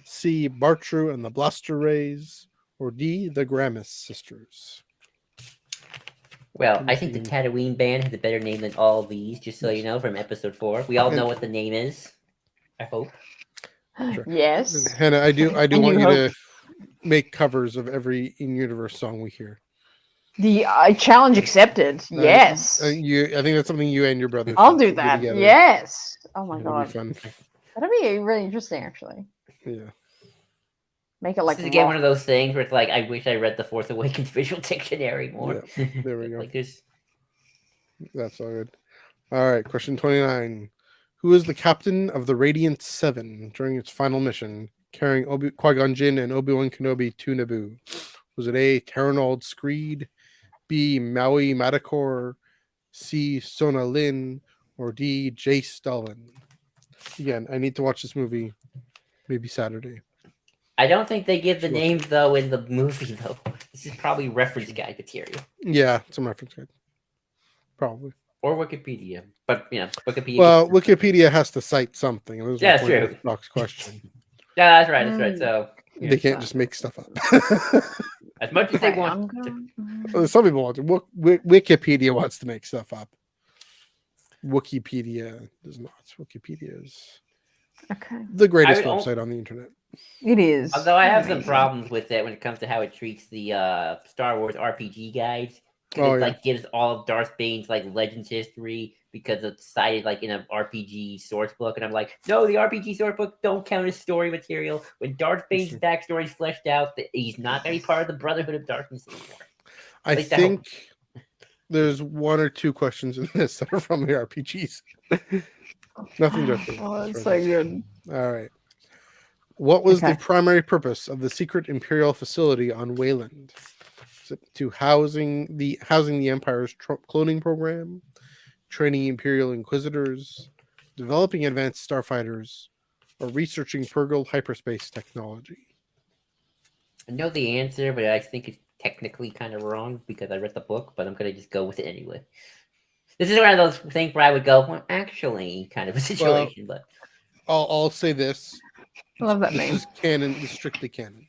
C. Bartru and the Blaster Rays, or D. The Gramis Sisters? Well, I think the Tatooine band has a better name than all these, just so you know, from episode 4. We all know what the name is. I hope. Sure. Yes. Hannah, I do And want you you to make covers of every in-universe song we hear. The challenge accepted. Yes. I think that's something you and your brother. I'll should do that. together. Yes. Oh my It'll god. be fun. That'd be really interesting, actually. Yeah. Make it like This is again rock. one of those things where it's like, I wish I read the Force Awakens visual dictionary more. There we go. Like this. That's all good. All right, question 29. Who is the captain of the Radiant 7 during its final mission, carrying Qui-Gon Jinn and Obi-Wan Kenobi to Naboo? Was it A. Terranold Screed, B. Maui Madakor, C. Sona Lin, or D. Jace Stalin? Again, I need to watch this movie maybe Saturday. I don't think they give the Sure. names, though, in the movie, though. This is probably reference guide material. Yeah, some reference guide. Probably. Or Wikipedia. But, you know, Wikipedia. Well, Wikipedia has to cite something. And Yeah, that's true. Box question. Yeah, that's right. That's right. So, yeah, They can't just make stuff up. as much as they Okay, want. Well, some people want to. Wikipedia wants to make stuff up. Wikipedia does not. Wikipedia is Okay. the greatest I would website on the internet. It is. Although I have some amazing. problems with it when it comes to how it treats the Star Wars RPG guides. 'Cause Oh, it yeah. like gives all of Darth Bane's like legends history because it's cited like in an RPG source book, and I'm like, no, the RPG source book don't count as story material. When Darth Bane's backstory is fleshed out, that he's not gonna be part of the Brotherhood of Darkness anymore. I least I hope. think there's one or two questions in this that are from the RPGs. Nothing different. Oh, that's so good. All right. What was the Okay. primary purpose of the secret Imperial facility on Wayland? Is it to housing the Empire's cloning program, training Imperial Inquisitors, developing advanced starfighters, or researching Purgle hyperspace technology? I know the answer, but I think it's technically kind of wrong because I read the book, but I'm gonna just go with it anyway. This is one of those things where I would go, well, actually, kind of a situation, but I'll say this. I love that This name. is canon. This is strictly canon.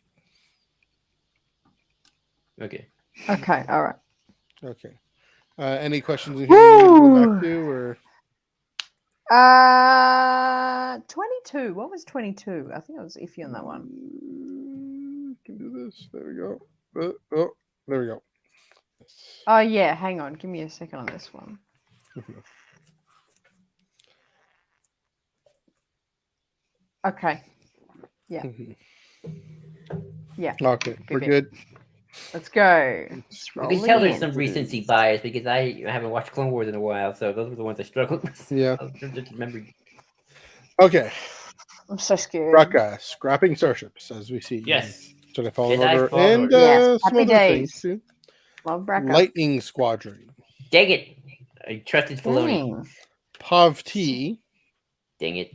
okay. Okay. All right. Okay. Any questions in here you want to go Woo! back to, or 22. What was 22? I think I was iffy on that one. Can do this. There we go. Oh, there we go. Oh yeah. Hang on. Give me a second on this one. Okay. Yeah. Yeah. Okay, we're Good. good. Let's go. You can tell there's some recency bias because I haven't watched Clone Wars in a while, so those were the ones I struggled with. Yeah. I just remember. Okay. I'm so scared. Raka, scrapping starships, as we see. Yes. Jedi Fallen Jedi Order. Fallen And Order. Yes, some happy other things days. too. Love Braca. Lightning Squadron. Dang it! I trusted Filoni. Dang. Pav T Dang it!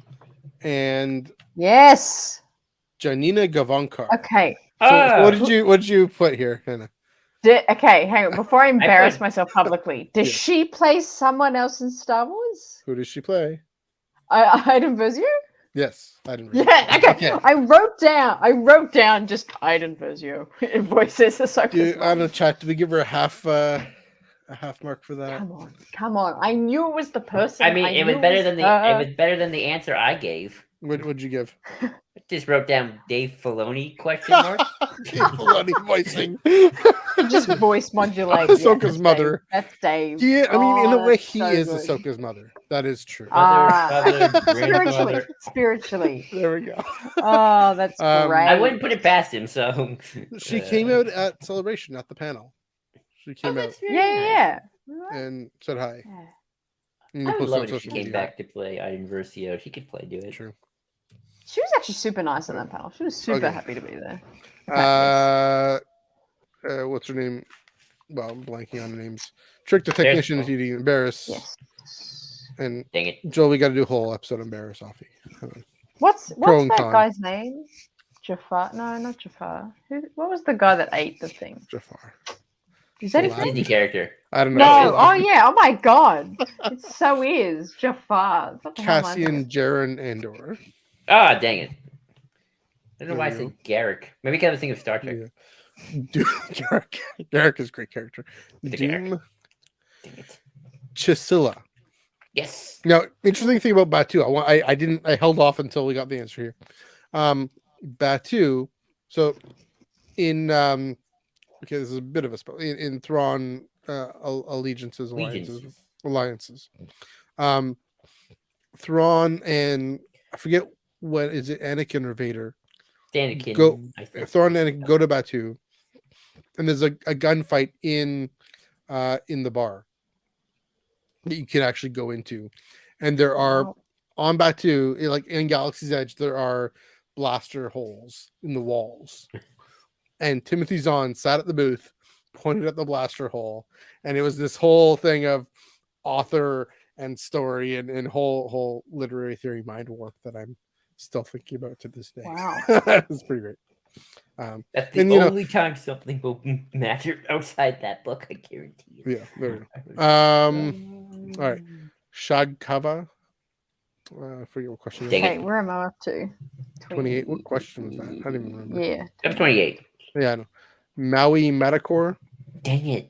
and Yes. Janina Gavankar. Okay. So Ah! what did you put here, Hannah? Okay, hang on. Before I embarrass put- myself publicly, does Yeah. she play someone else in Star Wars? Who does she play? Iden Versio? Yes, I didn't read Yeah, it. okay. I wrote down just Iden Versio in voices. So On the chat, did we give her a half mark for that? Come on. I knew it was the person. I mean, it was knew better than her. it was better than the answer I gave. What'd you give? I just wrote down Dave Filoni question mark. Bloody voicing. Just voice modulate. Ahsoka's mother. That's Dave. I mean, in a way, he so is good. Ahsoka's mother. That is true. Father, spiritually, grandfather. spiritually. There we go. Oh, that's great. I wouldn't put it past him. So She came out at Celebration at the panel. She came out Yeah. and said hi. Yeah. And I would posted love on it if she social came media. back to play Iden Versio. She could play, do it. True. She was actually super nice on that panel. She was super Okay. happy to be there. What's her name? Well, I'm blanking on the names. Trick the technician is eating embarrass. Yes. And Dang it. Joel, we got to do a whole episode on embarrass offie. What's Pro and that con. guy's name? Jafar? No, not Jafar. What was the guy that ate the thing? Jafar. Is that his Latin. name? Disney character. I don't know. No. Oh yeah. Oh my God. It so is Jafar. What the hell am I Cassian, Jaren, Andor. Ah, dang it. I don't know why I There you said Garrick. Maybe because I was thinking of Star Trek. Yeah. Doom. Garrick is a great character. The Doom. Garrick. Dang it. Chisilla. Yes. Now, interesting thing about Batu. I held off until we got the answer here. Batu. So in okay, this is a bit of a spell in Thrawn allegiances alliances. Thrawn and I forget what is it, Anakin or Vader. Anakin. I think. Thrawn and Anakin go to Batu, and there's a gunfight in the bar that you can actually go into, and there are on Batu, like in Galaxy's Edge, there are blaster holes in the walls, and Timothy Zahn sat at the booth, pointed at the blaster hole, and it was this whole thing of author and story and whole literary theory mind warp that I'm still thinking about to this day. Wow. It's pretty great. That's the only time something will matter outside that book, I guarantee it. Yeah, there we go. All right. Shagkava. I forget what question. Dang it. Okay, where am I up to? 28. What question was that? I don't even remember. Yeah. I'm 28. Yeah, I know. Maui Metacore. Dang it.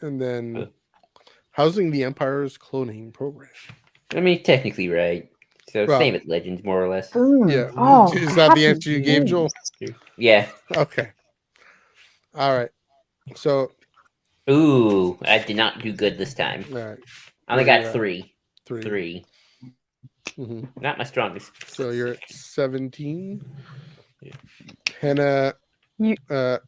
And then housing the Empire's cloning program. I mean, technically right. So Well, same as Legends, more or less. Yeah. Oh, Is that the happy answer you gave, Joel? Yeah. Okay. All right. So, Ooh, I did not do good this time. all right. I only Where got you at? three. 3. Three. Mhm. Not my strongest. So you're at 17. Yeah. Hannah, You-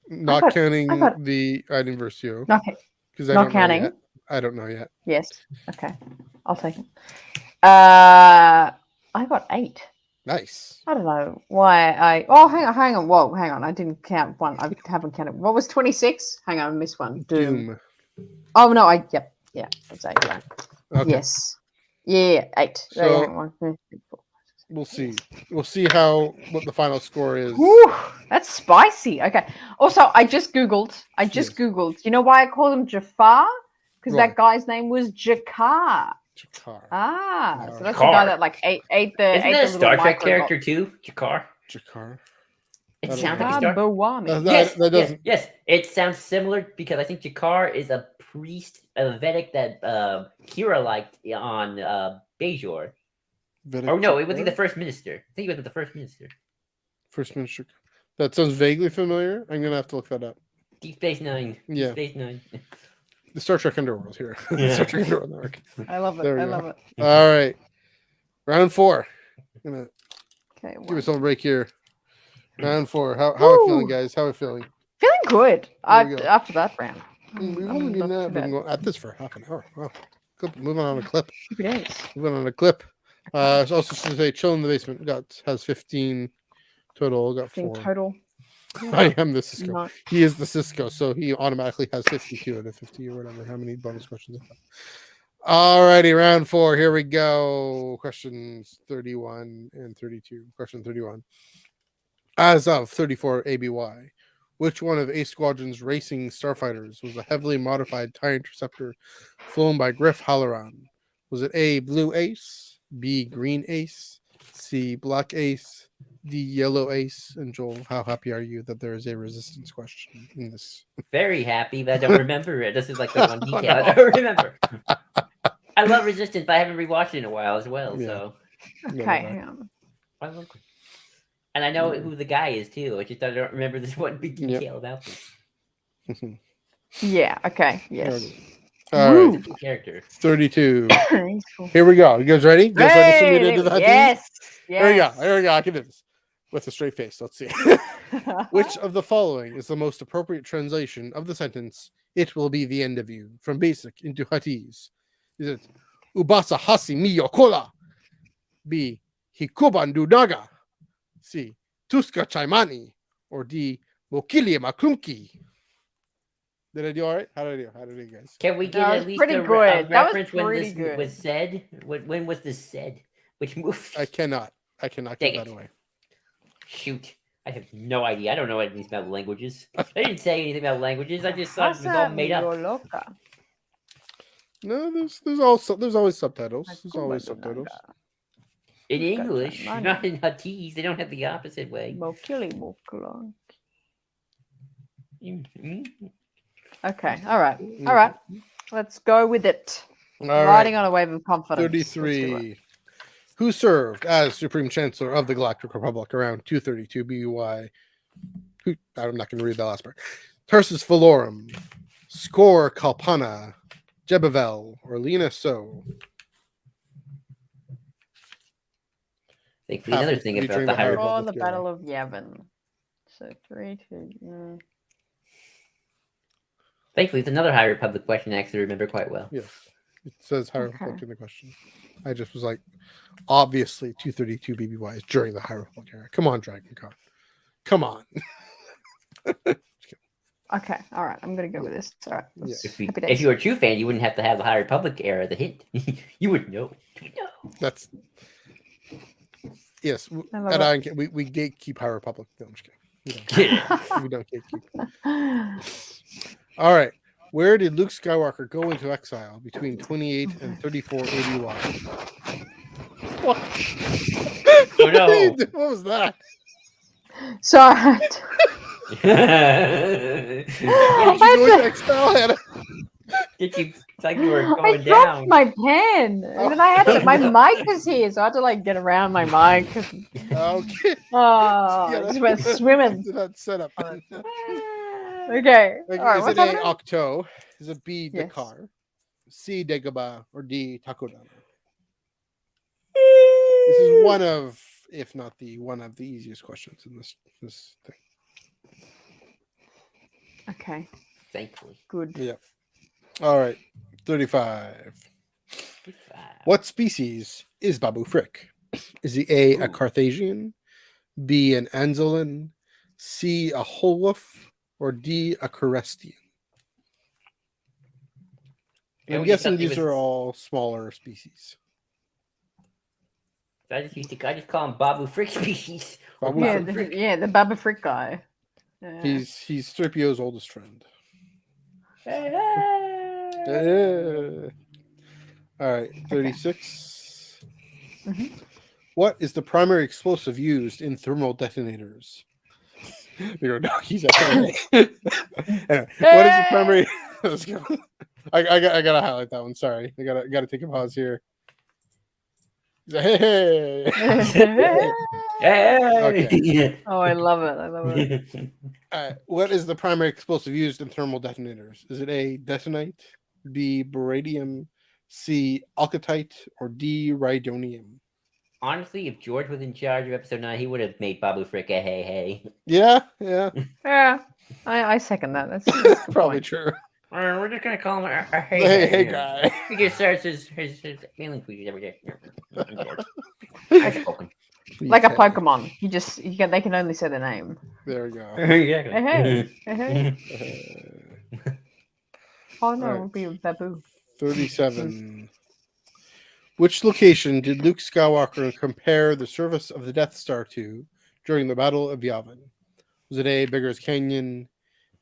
not got- counting I got- the Iden Versio. Okay. Because I Not don't know counting. yet. I don't know yet. Yes. Okay. I'll take it. I got 8. Nice. I don't know why hang on. Whoa, hang on. I didn't count one. I haven't counted. What was 26? Hang on, I missed one. Doom. Oh no, yep. That's 8. Right. Okay. Yes. Yeah, 8. So- There you go. 1, 2, 3, 4. We'll see. We'll see what the final score is. Whew, that's spicy. Okay. Also, I just googled. Yes. You know why I called him Jafar? Because Why? that guy's name was Jakar. Jakar. So that's Jakar. the guy that like ate the. Isn't ate that a the Star little Trek micro- character too? Jakar? Jakar. It don't sounds know. like a Star Bawami. Yes, That doesn't. yes. It sounds similar because I think Jakar is a priest, a Vedic that Kira liked on Bajor. Vedic Oh no, it was Jakar? the first minister. I think he was the first minister. First Minister. That sounds vaguely familiar. I'm gonna have to look that up. Deep Space Nine. Yeah. Deep Space Nine. The Star Trek Underworld here. Yeah. Star Trek Underworld Network. I love it. There we I go. love it. All right. Round 4. Gonna Okay. give One. myself a break here. Round 4. How are we feeling, Woo. guys? How are we feeling? Feeling good. There we go. After that round. We've not only too been bad. going at this for half an hour. Wow. Good. Moving on a clip. Happy days. Moving on a clip. It's also should say Chill in the Basement has 15 total. Got Being 4. total. I am the Cisco. Not- He is the Cisco, so he automatically has 52 out of 50 or whatever. How many bonus questions I have? Alrighty, round 4. Here we go. Questions 31 and 32. Question 31. As of 34 ABY, which one of A Squadron's racing starfighters was a heavily modified TIE interceptor flown by Griff Halloran? Was it A, Blue Ace, B, Green Ace, C, Black Ace, D, Yellow Ace? And Joel, how happy are you that there is a resistance question in this? Very happy, but I don't remember it. This is like the one detail I don't remember. I love Resistance, but I haven't rewatched it in a while as well. Yeah. So No, Okay. no, no. Hang on. I love And I know who the guy is too. I just don't remember this one big detail about this. Yeah. Okay. Yes. All Woo. right. Character. 32. He's cool. Here we go. You guys ready? You guys ready for me to do that? Yes. Here we go. Here we go. I can do this with a straight face. Let's see. Which of the following is the most appropriate translation of the sentence, "It will be the end of you," from Basic into Huttese? Is it Ubasa hasi miyo kola? B. Hikuban dunaga? C. Tuska chaimani? Or D. Mokili maklunki? Did I do all right? How did I do? How did I do, guys? Can we get That was at least pretty a good. That was reference when pretty this good. was said? When was this said? Which movie? I cannot give Dang that it. away. Shoot. I have no idea. I don't know anything about languages. I didn't say anything about languages. I just thought it was all made up. No, there's always subtitles. There's always subtitles. In English, money. not in Huttese. They don't have the opposite way. Okay. All right. All right. Let's go with it. All Riding right. on a wave of confidence. Let's do it. 33. Who served as Supreme Chancellor of the Galactic Republic around 232 BUY? I'm not going to read that last part. Tarsus Valorum, Skor Kalpana, Jebavel, or Lena So. Thankfully, another thing Featuring about the the High High For Republic. the Republic, yeah. Battle of Yavin. So 3, 2. Thankfully, it's another High Republic question I actually remember quite well. Yes. It says High Okay. Republic in the question. I just was like, obviously 232 BBY is during the High Republic era. Come on, DragonCon. Come on. Okay. All right. I'm going to go with this. All right. Yes. If Happy you days. were a true fan, you wouldn't have to have the High Republic era, the hint. You would know. That's yes. I love And it. we gatekeep High Republic. No, I'm just kidding. We don't gatekeep. All right. Where did Luke Skywalker go into exile between 28 and 34 AD? What? Oh, no. What was that? Sorry. Yeah, Did you go into exile, Hannah? Did you? It's like you were I going dropped down. my pen, and then I had to. My mic was here, so I had to like get around my mic. Okay. Oh, Yeah, I just went swimming. That setup. Okay. Like, All right. is What's it A, happening? Octo? Is it B, Yes. Dakar? C, Dagobah? Or D, Takodana? This is one of, if not one of the easiest questions in this thing. Okay. Thankfully. Good. Yeah. All right. 35. What species is Babu Frick? Is he A, a Ooh. Carthasian, B, an Anzelin, C, a whole wolf, or D, a Corestian? I'm guessing these are all smaller species. I just call him Babu Frick species. Or Babu Yeah, Babu Frick. the Baba Frick guy. Yeah. He's 3PO's oldest friend. Hey, All right, 36. Mhm. What is the primary explosive used in thermal detonators? There are donkeys at Anyway, what is the primary? Let's go. I gotta highlight that one. Sorry, I gotta take a pause here. Hey. Hey! Oh, I love it. I love it. What is the primary explosive used in thermal detonators? Is it A, detonite, B, beradium, C, alkatite, or D, rhydonium? Honestly, if George was in charge of episode 9, he would have made Babu Frick a hey hey. Yeah, Yeah, I second that. That's a good probably point. true. We're just gonna call him a hey Hey guy. He just starts his mailing tweets every day. I'm George. I've spoken. Like a Yeah, Pokemon. They can only say the name. There we go. Exactly. Hey, hey. Oh no, Alright. it would be a Babu. 37. Which location did Luke Skywalker compare the service of the Death Star to during the Battle of Yavin? Was it A, Beggar's Canyon,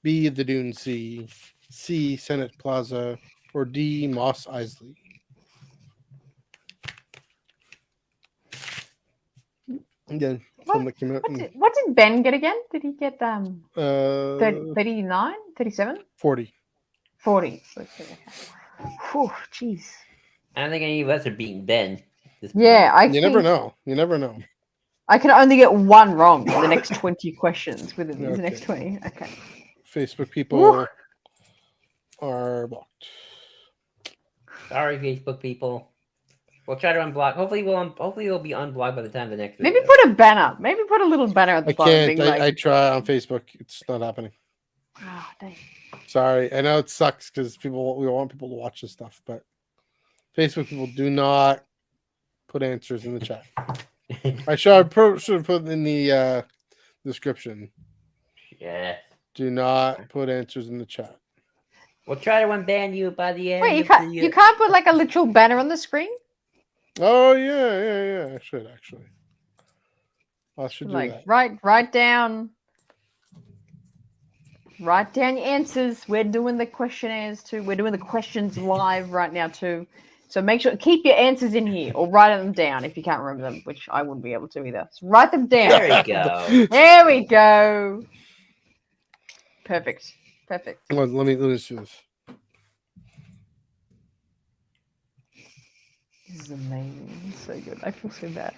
B, the Dune Sea, C, Senate Plaza, or D, Mos Eisley? Again, film that came out in What did Ben get again? Did he get 39? 37? 40. 40. Okay. Whew, jeez. I don't think any of us are beating Ben. Yeah, I You think never know. You never know. I can only get one wrong in the next 20 questions within the next Okay. 20. Okay. Facebook people are blocked. Sorry, Facebook people. We'll try to unblock. Hopefully, we'll be unblocked by the time the next Maybe video. put a banner. Maybe put a little banner at the I bottom. can't. Being like, I try on Facebook. It's not happening. oh, dang. Sorry. I know it sucks because we want people to watch this stuff, but Facebook people do not put answers in the chat. I should have put in the description. Yeah. Do not put answers in the chat. We'll try to unban you by the end. Wait, you of can't the, you can't put like a literal banner on the screen? Oh yeah. I should actually. I should do Like that. write down your answers. We're doing the questionnaires too. We're doing the questions live right now too. So make sure keep your answers in here or write them down if you can't remember them, which I wouldn't be able to either. So write them down. There we go. There we go. Perfect. Let me do this. This is amazing. It's so good. I feel so bad.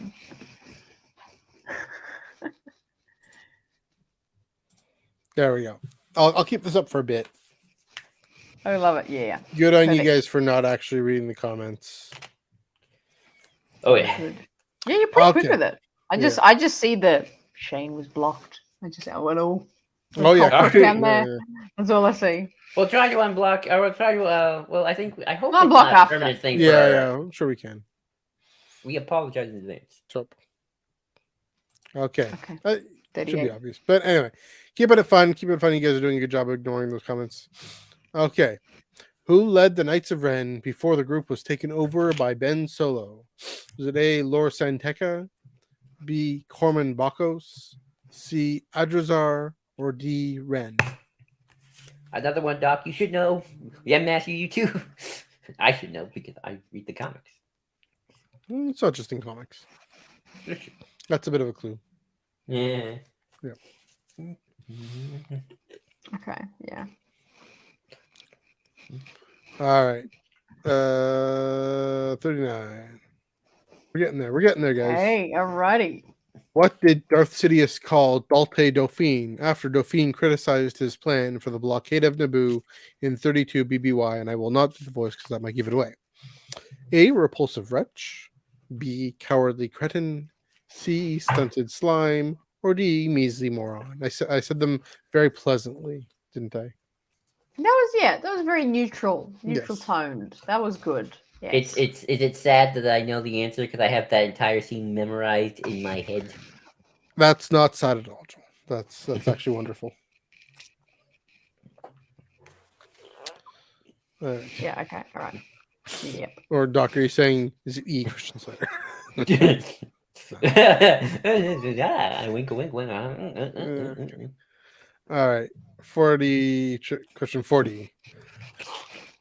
There we go. I'll keep this up for a bit. I love it. Yeah. Good on you Perfect. guys for not actually reading the comments. Oh yeah. Good. Yeah, you're pretty quick Okay. with it. I just see that Shane was blocked. I just went all. Oh yeah. Okay. Down there. That's all I see. We'll try to unblock. Or we'll try to. Well, I hope Unblock it's not a after. permanent thing. Yeah. I'm sure we can. We apologize in advance. So, okay. Okay. Should be 38. obvious. But anyway, keeping it fun. You guys are doing a good job of ignoring those comments. Okay. Who led the Knights of Ren before the group was taken over by Ben Solo? Was it A. Lor Santeca, B. Corman Bakos, C. Adrazar, or D. Ren? Another one, Doc. You should know. Yeah, Matthew, you too. I should know because I read the comics. It's not just in comics. That's a bit of a clue. Yeah. Okay. Yeah. All right. 39. We're getting there, guys. Hey, alrighty. What did Darth Sidious call Dalte Dauphine after Dauphine criticized his plan for the blockade of Naboo in 32 BBY? And I will not do the voice because that might give it away. A. Repulsive wretch. B. Cowardly cretin. C. Stunted slime. Or D. Measly moron. I said them very pleasantly, didn't I? That was very neutral Yes. toned. That was good. Yes. Is it sad that I know the answer because I have that entire scene memorized in my head? That's not sad at all, Joel. That's actually wonderful. Yeah. Okay. All right. Yep. Or Doc, are you saying is it E. Christian Slater? Yeah, wink, wink, wink. Okay. All right. 40 question 40.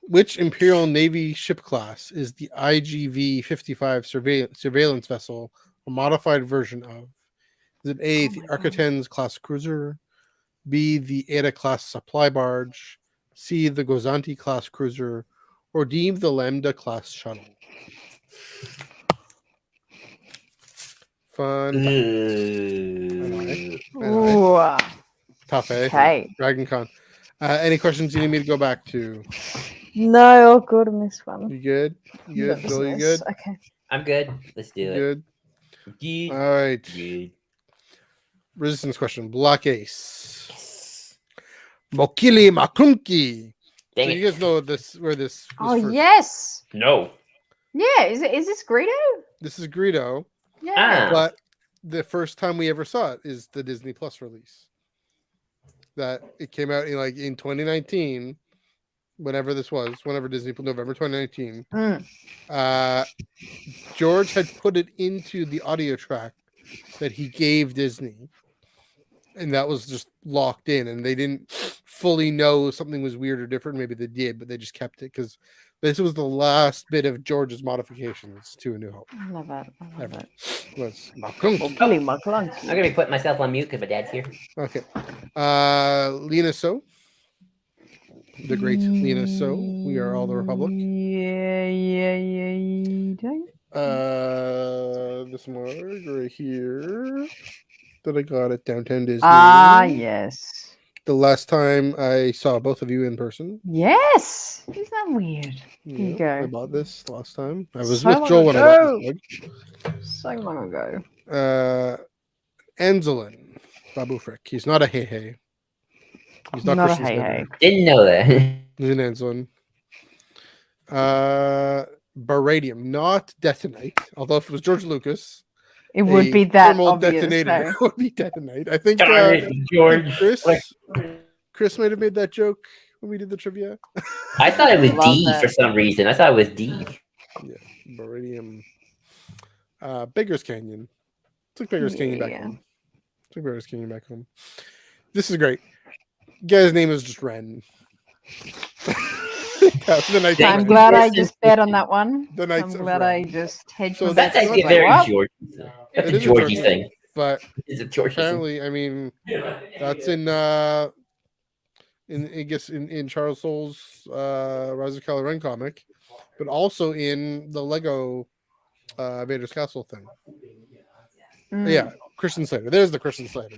Which Imperial Navy ship class is the IGV-55 surveillance vessel, a modified version of? Is it A, the Arquitens class cruiser, B, the Ada class supply barge, C, the Gozanti class cruiser, or D, the Lambda class shuttle? Fun. Ooh. Tough, eh? Okay. DragonCon. Any questions you need me to go back to? No, all good on this one. You good? You good? Bill, you good? Okay. I'm good. Let's do You it. good? Good. All right. Good. Resistance question. Black Ace. Mokili Makunki. Dang So it. you guys know where this was Oh first. yes. No. Yeah. Is this Greedo? This is Greedo, Yeah. but the first time we ever saw it is the Disney Plus release. That it came out in 2019, whenever this was, Disney, November 2019. George had put it into the audio track that he gave Disney, and that was just locked in, and they didn't fully know something was weird or different. Maybe they did, but they just kept it because this was the last bit of George's modifications to A New Hope. I love it. I love it. Was Billy McClung. I'm gonna be putting myself on mute because my dad's here. okay. Lena So, the great Lena So. We are all the Republic. Yeah. The this mark right here that I got at Downtown Disney. Ah, yes. The last time I saw both of you in person. Yes. Isn't that weird? Here you I go. bought this last time. I was So with long Joel when I bought this So long ago. mug. Anzelin, Babu Frick. He's not a hey. He's not, Not a Christian hey Slater. hey. Didn't know that. He's an Anzelin. Baradium, not detonite. Although if it was George Lucas, It would be that thermal obvious. detonator would be detonite. I think Darn it, George. Chris might have made that joke when we did the trivia. I thought it was Love D that. for some reason. I thought it was D. Yeah, Baradium. Beggars Canyon. Took Beggars Canyon back Yeah. home. Took Beggars Canyon back home. This is great. Guy's name is just Ren. I'm glad I just bet on that one. The I'm Knights of glad Ren. I just hedged So my That's bets. actually a Like, very what? Georgie. That's It a is a Georgie Georgie thing. But It's a Georgie thing. apparently, I mean, that's in I guess in Charles Soule's Rise of Kylo Ren comic, but also in the Lego Vader's Castle thing. Mm. Yeah, Christian Slater. There's the Christian Slater.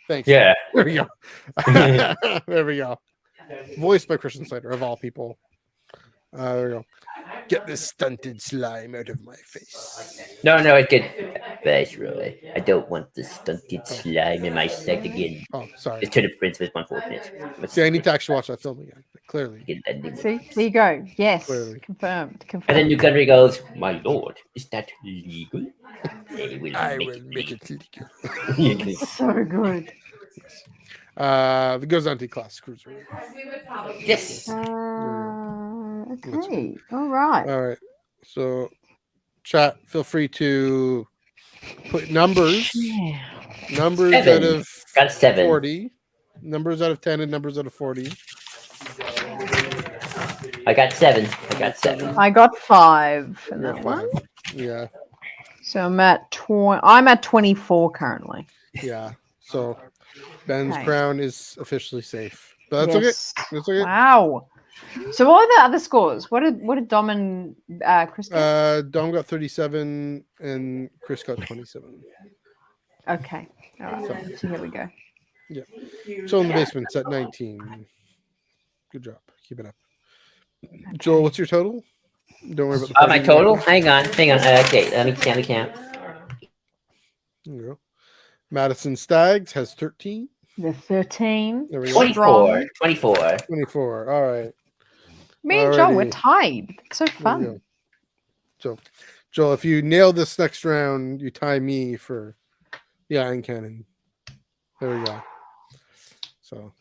Thanks. Yeah. There we go. There we go. Voiced by Christian Slater, of all people. There we go. Get this stunted slime out of my face. No, it's good. That's right. I don't want the stunted slime in my sight again. Oh, sorry. It's to the Prince with 1/4 minutes. See, I need to actually watch that film again. Clearly. See, there you go. Yes, Clearly. confirmed. And then Confirmed. New Country goes, "My lord, is that legal?" They will make it legal. So good. The Gozanti class cruiser. Yes. Okay. All right. All right. So, chat, feel free to put numbers. Yeah. Numbers 7. out of Got 7. 40. Numbers out of 10 and numbers out of 40. I got 7. I got 5 in that one. Yeah. So I'm at I'm at 24 currently. Yeah. So, Ben's Okay. crown is officially safe. But that's Yes. okay. That's okay. Wow. So what were the other scores? What did Dom and Chris get? Dom got 37 and Chris got 27. Okay. All right. So here we go. Joel in the basement's at 19. Good job. Keep it up. Joel, what's your total? Don't worry about the My party. total? Hang on. Okay, let me count. There you go. Madison Staggs has 13. The 13. There we go. 24. 24. All right. Me and John, we're Alrighty. tied. It's so There we fun. go. So, Joel, if you nail this next round, you tie me for the Iron Cannon. There we go. So,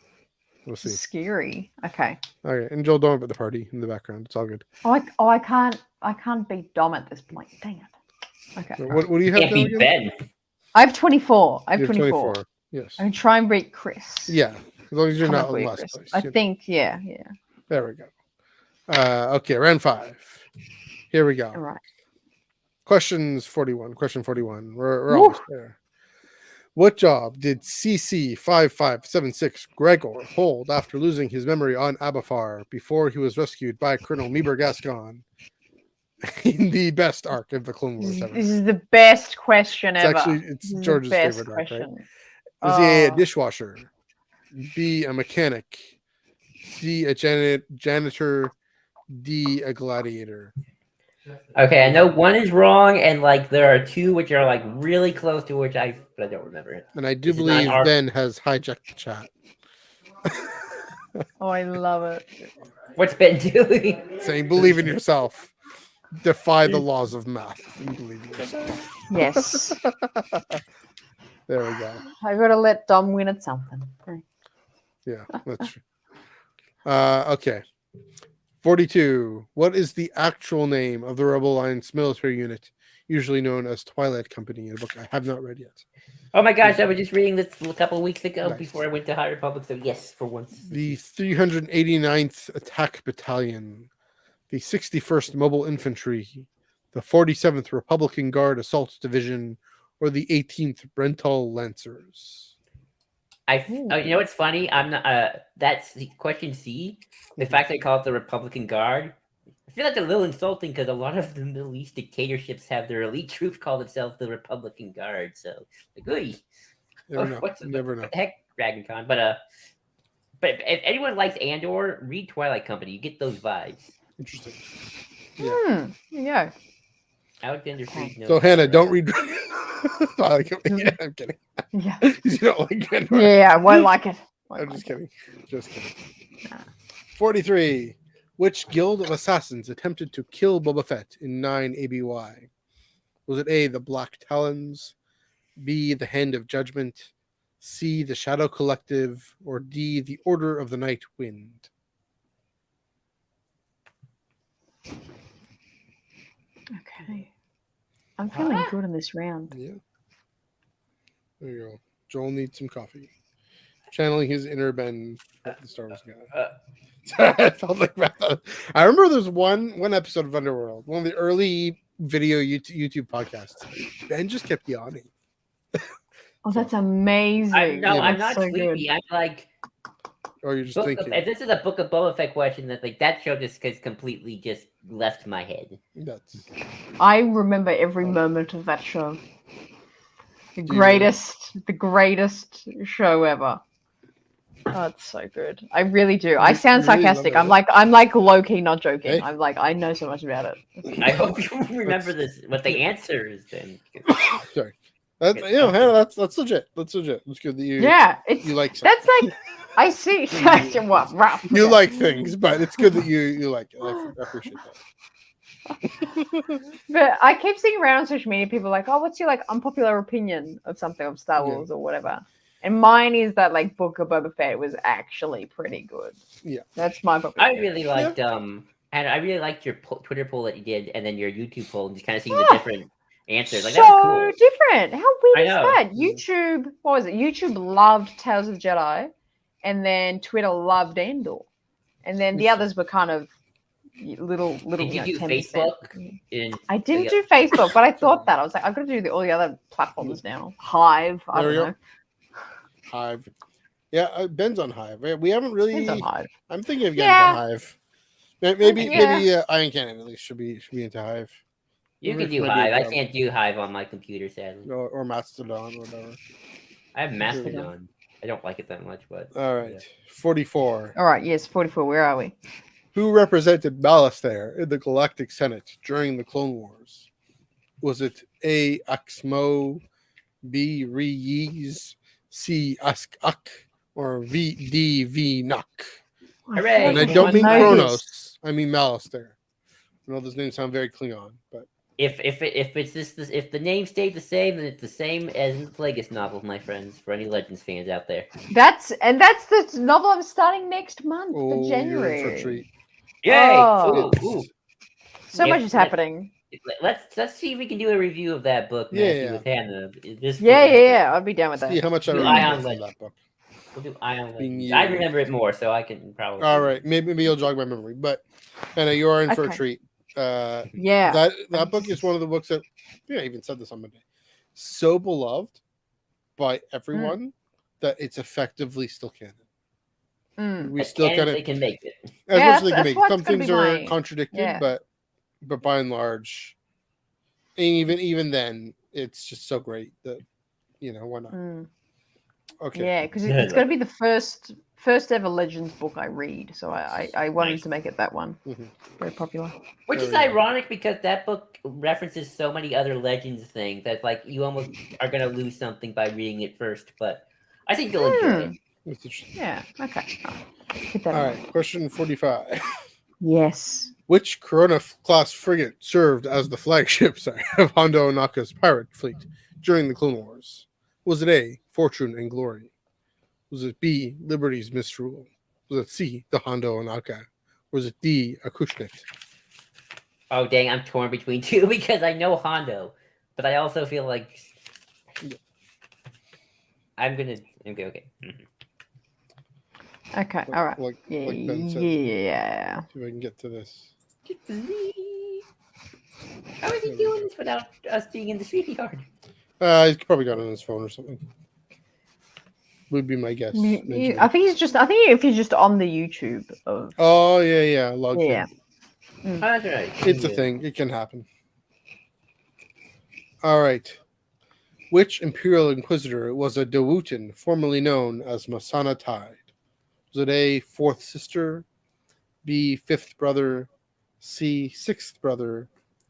we'll see. Scary. Okay. Okay, and Joel, don't worry about the party in the background. It's all good. I can't beat Dom at this point. Dang it. Okay. So what do you have Can't now beat again? Ben. I have 24. I You have 24. Yes. I can try and beat Chris. Yeah. As long as you're Come not up in with last Chris. place. I you know. think, yeah. There we go. Okay, round 5. Here we go. All right. Questions 41. Question 41. We're Woo. almost there. What job did CC5576 Gregor hold after losing his memory on Abafar before he was rescued by Colonel Meeber Gascon in the best arc of the Clone Wars ever? This is the best question It's ever. actually This is the George's best favorite arc, right? question. Was he a Oh. dishwasher? B, a mechanic? C, a janitor? D, a gladiator? Okay, I know one is wrong, and like there are 2 which are like really close to which I don't remember it. And I do This is not believe our- Ben has hijacked the chat, Oh, I love it. What's Ben doing? saying, "Believe in yourself. Defy the laws of math. And believe in yourself." Yes. There we go. I gotta let Dom win at something. Yeah, that's true. Okay. 42. What is the actual name of the Rebel Alliance military unit, usually known as Twilight Company, in a book I have not read yet? Oh my gosh, I was just reading this a couple of weeks ago Nice. before I went to High Republic, so yes, for once. The 389th Attack Battalion, the 61st Mobile Infantry, the 47th Republican Guard Assault Division, or the 18th Rental Lancers? You know what's funny? I'm not. That's the question C. The fact they call it the Republican Guard feel that's a little insulting because a lot of the Middle East dictatorships have their elite troops call themselves the Republican Guard. So, like, oy. What the heck, DragonCon? But if anyone likes Andor, read Twilight Company. You get those vibes. Interesting. Yeah. Yeah. Alexander Freed knows. So Hannah, don't read. Twilight Company. Yeah, I'm kidding. Yeah. You don't like Andor. Yeah, I won't like it. I'm just kidding. Just kidding. 43. Which guild of assassins attempted to kill Boba Fett in 9 ABY? Was it A, the Black Talons, B, the Hand of Judgment, C, the Shadow Collective, or D, the Order of the Night Wind? Okay. I'm feeling good in this round. Yeah. There you go. Joel needs some coffee. Channeling his inner Ben, the Star Wars guy. I felt like that. I remember there's one episode of Underworld, one of the early video YouTube podcasts. Ben just kept yawning. Oh, that's amazing. I'm not so sleepy. good. I'm like, Or you're just thinking. if this is a Book of Boba Fett question, that show just has completely just left my head. I remember every moment of that show. The greatest show ever. Oh, it's so good. I really do. I sound sarcastic. I'm like low key not joking. Hey. I'm like, I know so much about it. I hope you remember what the answer is then. Sorry. Hannah, that's legit. That's legit. It's good that you you like something. That's like I see what rough. You like things, but it's good that you like it. I appreciate that. But I keep seeing around on social media people like, oh, what's your like unpopular opinion of something of Star Wars or whatever? And mine is that like Book of Boba Fett was actually pretty good. Yeah, that's my popular. I really liked and I really liked your Twitter poll that you did, and then your YouTube poll, and just kind of seeing the different answers. Like, so that was cool. different. How weird is know. that? YouTube, what was it? YouTube loved Tales of the Jedi, and then Twitter loved Andor, and then the others were kind of little. Did you do 10%. Facebook? I didn't do Facebook, but I thought that I was like, I've got to do all the other platforms now. Hive, I don't know. Hive. Yeah, Ben's on Hive. We haven't really. Ben's on Hive. I'm thinking of getting into Hive. Maybe Iron Cannon at least should be into Hive. You can do Hive. I can't do Hive on my computer, sadly. Or Mastodon, or whatever. I have Mastodon. I don't like it that much, but all right. 44. All right, yes, 44. Where are we? Who represented Ballistaire in the Galactic Senate during the Clone Wars? Was it A. Axmo, B. Rees, C. Ask-Ak, or D. V-Nuck? Hooray! And I don't mean Kronos. I mean Ballistaire. I know those names sound very Klingon, but if the name stayed the same, then it's the same as in the Plagueis novel, my friends. For any Legends fans out there, that's the novel I'm starting next month for January. You're in for a treat. Yay! Oh. Ooh. So much is happening. Let's see if we can do a review of that book. Yeah. With Hannah. Yeah. I'd be down with that. See how much I We'll remember from that book. We'll do Ion Legends. I remember it more, so I can probably. All right, maybe you'll jog my memory, but Hannah, you are in for a treat. That book is one of the books that I even said this on Monday. So beloved by everyone that it's effectively still canon. We still can make it. As much as they can make it. Some things are contradicted, but by and large, and even then, it's just so great that why not? Okay. Yeah, because it's going to be the first ever Legends book I read, so I wanted to make it that one. Very popular. Which is ironic because that book references so many other Legends things that like you almost are going to lose something by reading it first, but I think you'll enjoy it. Yeah. Okay. All right. Question 45. Yes. Which Corona-class frigate served as the flagship of Hondo Ohnaka's pirate fleet during the Clone Wars? Was it A, Fortune and Glory? Was it B, Liberty's Misrule? Was it C, the Hondo Ohnaka? Was it D, Acushnet? Oh, dang, I'm torn between two because I know Hondo, but I also feel like I'm going to... Okay. Okay, all right. Like Ben said. Yeah. See if I can get to this. How is he doing this without us being in the street yard? He's probably got it on his phone or something. Would be my guess. I think if he's just on the YouTube of. Oh yeah, logged in. That's right. It's a thing. It can happen. All right. Which Imperial Inquisitor was a Dewutin, formerly known as Masana Tide? Was it A, fourth sister, B, fifth brother, C, sixth brother,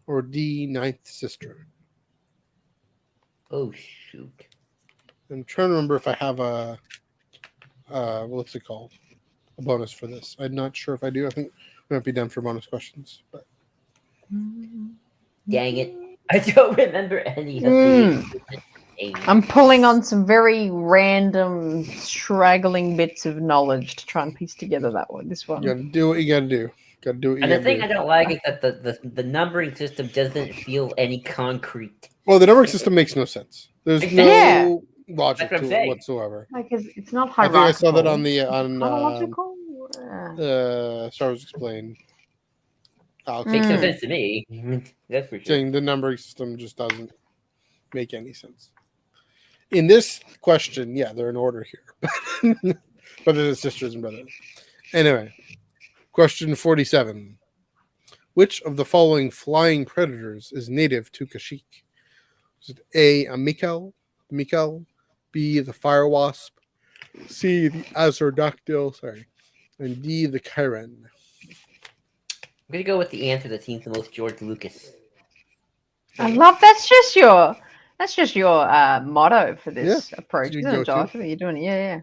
or D, ninth sister? Oh shoot! I'm trying to remember if I have a what's it called? A bonus for this. I'm not sure if I do. I think we might be done for bonus questions. But Dang it! I don't remember any of these. I'm pulling on some very random, straggling bits of knowledge to try and piece together this one. you gotta do what you gotta do. Gotta do what you And the gotta thing do. I don't like is that the numbering system doesn't feel any concrete. Well, the numbering system makes no sense. There's Yeah. no logic That's what I'm to it saying. whatsoever. Like, it's not I hierarchical. think I saw that on Chronological? Star Wars Explained. Makes no Mm. sense to me. That's for sure. Saying the numbering system just doesn't make any sense. In this question, yeah, they're in order here, but they're sisters and brothers. Anyway, question 47. Which of the following flying predators is native to Kashyyyk? Is it A, a Mikkel, B, the fire wasp, C, the azordactyl, and D, the Chiron? I'm gonna go with the answer that seems the most George Lucas. I love that's just your motto for this approach, You isn't go it, to. Josh? I think you're doing it. Yeah.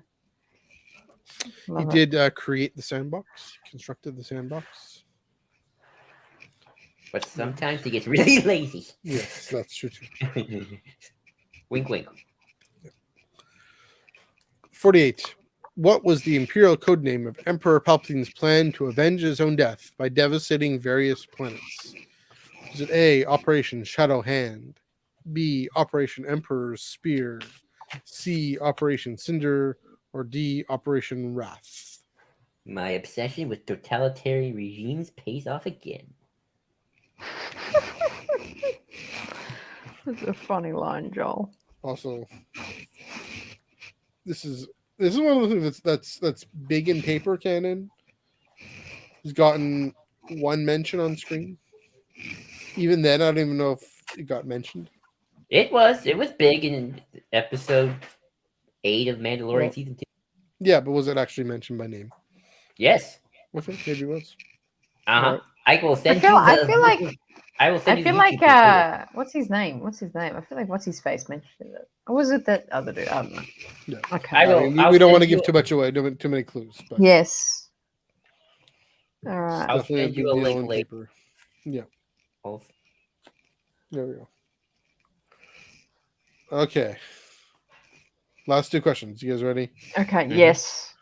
He Love it. did create the sandbox, constructed the sandbox. But sometimes he gets really lazy. Yes, that's true too. Wink, wink. 48. What was the imperial codename of Emperor Palpatine's plan to avenge his own death by devastating various planets? Is it A, Operation Shadow Hand, B, Operation Emperor's Spear, C, Operation Cinder, or D, Operation Wrath? My obsession with totalitarian regimes pays off again. That's a funny line, Joel. Also, this is one of the things that's big in Paper Canon. He's gotten one mention on screen. Even then, I don't even know if it got mentioned. It was big in episode 8 of Mandalorian season 2. Yeah, but was it actually mentioned by name? Yes. Okay, maybe it was. Uh-huh. I will I send feel you I the- feel like I will send I you the feel like YouTube link. what's his name? I feel like what's his face mentioned it. Or was it that other dude? I don't know. Yeah. Okay. I will- I mean, I'll we don't send want to you give too much away, too many clues. But Yes. All right. I'll definitely send big you a deal link on later. Paper. Yeah, there we go. Okay. Last two questions. You guys ready? Okay. Mhm. Yes.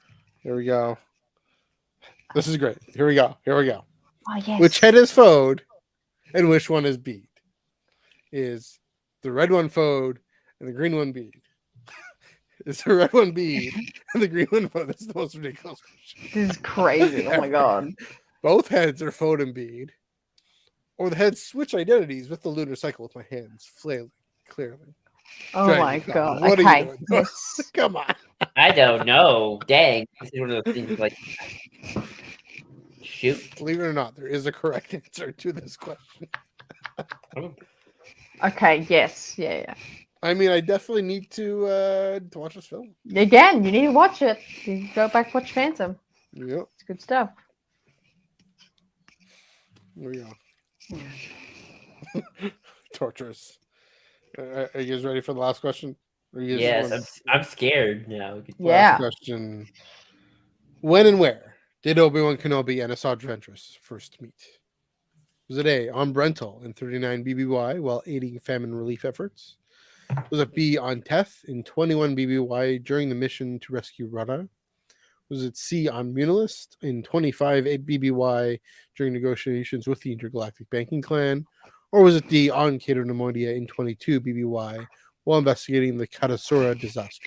Here we go. This is great. Here we go. Oh yes. Which head is Fode and which one is Bead? Is the red one Fode and the green one Bead? Is the red one Bead and the green one Fode? This is the most ridiculous question. This is crazy. Oh my god. Both heads are Fode and Bead. Or the heads switch identities with the lunar cycle with my hands flailing clearly. Oh Dragon my Con. god. What are you Okay. doing? Yes. Come on. I don't know. Dang. This is one of those things like shoot. Believe it or not, there is a correct answer to this question. Okay. Yes. Yeah. I mean, I definitely need to watch this film. Yeah. Again, you need to watch it. You go back watch Phantom. Yep. It's good stuff. There we go. Torturous. Are you guys ready for the last question? Or you guys Yes, want- I'm scared now. Yeah. Last question. When and where did Obi-Wan Kenobi and Asajj Ventress first meet? Was it A, on Brental in 39 BBY while aiding famine relief efforts? Was it B, on Teth in 21 BBY during the mission to rescue Rudda? Was it C, on Munilist in 25 BBY during negotiations with the Intergalactic Banking Clan? Or was it D, on Cato Nemoidia in 22 BBY while investigating the Katasura disaster?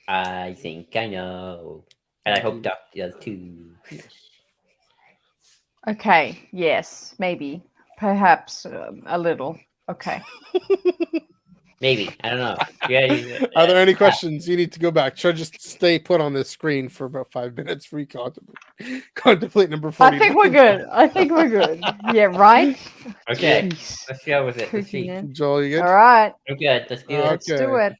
I think I know. And I hope Doc does too. Yes. Okay. Yes. Maybe. Perhaps a little. Okay. Maybe. I don't know. Yeah. Are there any questions? You need to go back. Should I just stay put on this screen for about 5 minutes for you contemplate number 40? I think we're good. Yeah, right? Okay. Jeez. Let's go with it. Let's see. Joel, you good? All right, I'm good. Let's do it. let's do it.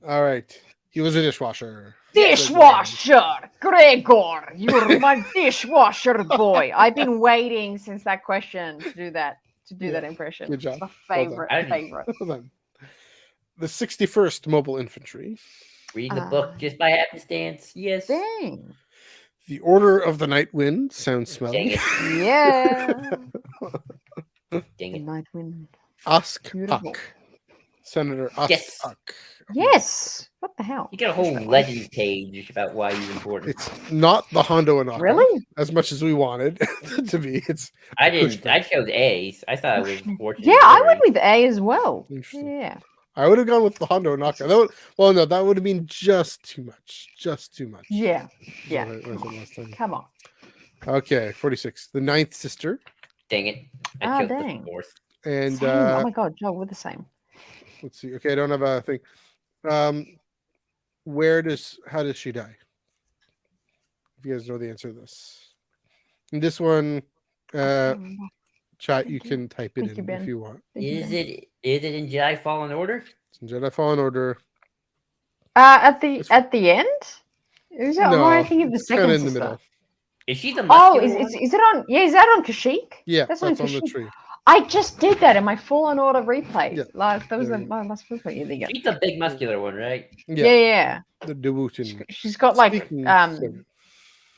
All right. He was a dishwasher. Dishwasher, Gregor, you're my dishwasher boy. I've been waiting since that question to do that impression. Good job. It's my Well favorite. done. favorite. Hold on. The 61st Mobile Infantry. Read the book just by happenstance. Yes. Dang. The Order of the Night Wind. Sounds Dang smelly. it. Yeah. Dang The it. night wind. Ask Beautiful. Uck. Senator Ask Yes. Uck. Yes. What the hell? You got a whole legend page about why he's important. It's not the Hondo and Uck. Really? As much as we wanted to be. It's I didn't. Pushback. I chose A's. I thought it was fortunate. Yeah, I went with A as well. Interesting. Yeah. I would have gone with the Hondo and Uck. No, that would have been just too much. Just too much. Yeah. That's Yeah. what I said last time. Come on. Okay, 46. The Ninth Sister. Dang it. I Ah, chose dang. the fourth. And Same. Oh my god, Joe, we're the same. let's see. Okay, I don't have a thing. How does she die? If you guys know the answer to this. And this one, chat, you can type it Thank you, in Ben. if you want. Is it in Jedi Fallen Order? It's in Jedi Fallen Order. At the end? Is that No, what I think of the it's second kind of in the sister? middle. Is she the Oh, muscular one? is it on? Yeah, is that on Kashyyyk? Yeah, That's that's on on the Kashyyyk. tree. I just did that in my Fallen Order replay. Yeah. Like that was There you my last replay. Yeah, there you go. She's the big muscular one, right? Yeah, Yeah. the Dewutin. She's got like Speaking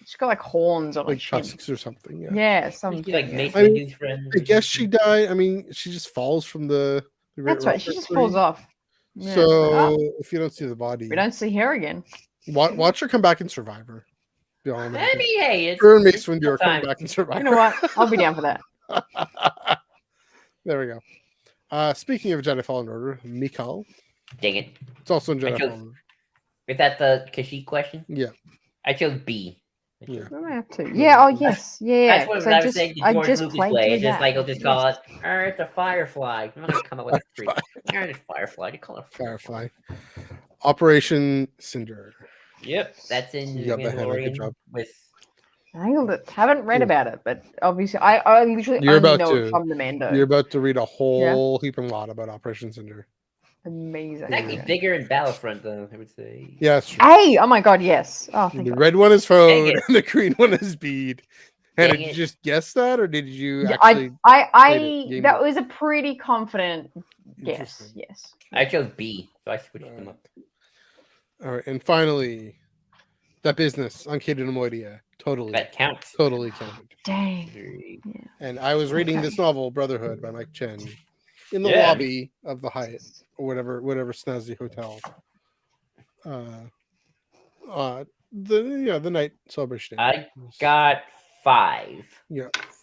she's got like horns on her like chin. tusks or something. Yeah. Yeah, She something. like yeah. Mace I mean, Windu's friend. I guess she died. I mean, she just falls from the Great That's right. She Rock just tree. falls off. Yeah. So Oh, if you don't see the body, we don't see her again. watch her come back in Survivor. Be all I'm gonna I say. mean, hey, it's Her and Mace Windu are coming time. back in Survivor. You know what? I'll be down for that. There we go. Speaking of Jedi Fallen Order, Mikal. Dang it. It's also in Jedi chose- Fallen Order. Is that the Kashyyyk question? Yeah. I chose B. Yeah. I might have to. Yeah. Oh yes. Yeah. That's what 'cause I was saying to George Lucas played way. through It's just that. like, I'll just call it, it's a Firefly. I'm not going to come up with a freak. It's Firefly. You call it Firefly. Operation Cinder. Yep. That's in You got that head, good Mandalorian job. with... Nailed it. Haven't read about it, but obviously I literally You're only about know to. it from the Mando. You're about to read a whole heap and lot about Operation Cinder. Amazing. It's actually Yeah. bigger in Battlefront, though, I would say. Yeah, that's true. Hey! Oh my god, yes. Oh, thank The God. red one is Dang phone, it. and the green one is bead. And Dang did you it. just guess that, or did you Yeah, actually? game that it. was a pretty confident guess. Interesting. Yes. I chose B, so I switched them up. All right, and finally, that business on Kid and Amoidia. Totally That counts. counted. Dang. Three. And I was reading Okay. this novel, Brotherhood, by Mike Chen, in the Yeah. lobby of the Hyatt or whatever snazzy hotel. The night celebration. I got 5.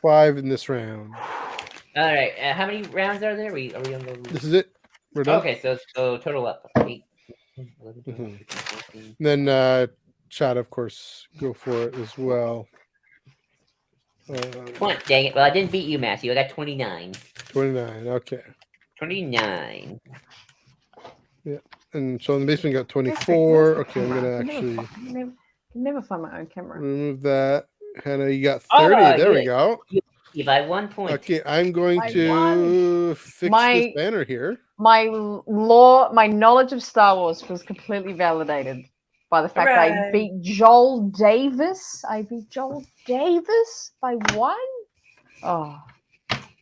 5 in this round. All right. How many rounds are there? Are we on the... This is it. We're done. Okay, so total up 8. 11, 12, Mhm. 13, 14. Then chat, of course, go for it as well. 20. Dang it. Well, I didn't beat you, Matthew. I got 29. 29. Okay. 29. And so in the basement got 24. Okay, I'm gonna I actually never find my own camera. remove that. Hannah, you got Oh, 30. There we yeah. go. You by 1 point. Okay, I'm going I to fix My- this banner here. My knowledge of Star Wars was completely validated by the fact that I Hooray. beat Joel Davis. I beat Joel Davis by 1. Oh,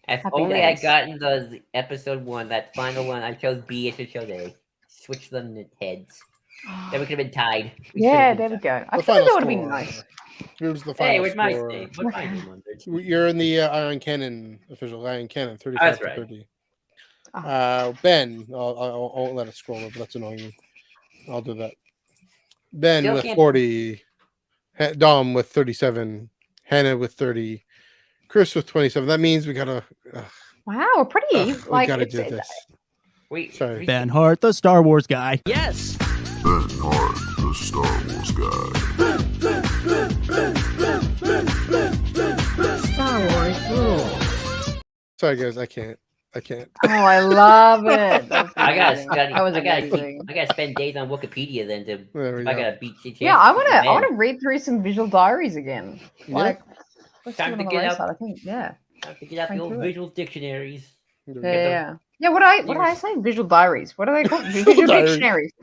If Happy only days. I gotten the episode 1, that final one, I chose B, I should chose A. Switch them in heads. Then we could have been tied. We yeah, should've there been we go. I The feel like final that would have been score. nice. Here's the tied. final Hey, where's my score. save? What's my name on there? You're in the Iron Cannon official Iron Cannon 35 That's to right. 30. Ah. Ben, I'll let it scroll over. That's annoying me. I'll do that. Ben Still with can't- 40, Dom with 37, Hannah with 30, Chris with 27. That means we gotta Wow, we're pretty we like gotta it's, do this. Wait, Sorry. Ben Hart, the Star Wars guy. Ben Hart, the Star Wars guy. Star Wars rules. Sorry guys, I can't. I can't. Oh, I love it. That's I gotta amazing. study. That was I gotta amazing. spend days on Wikipedia then to. There we If I go. gotta beat the Yeah, I chance want to read through some visual diaries again. Yeah. Like, let's Time do it to on the get Raeside, out- I think. Yeah. Time to get out the Thank old you. visual dictionaries. There we Yeah, go. yeah. Yeah, what did I say? Visual diaries. What are they called? Visual diaries. dictionaries.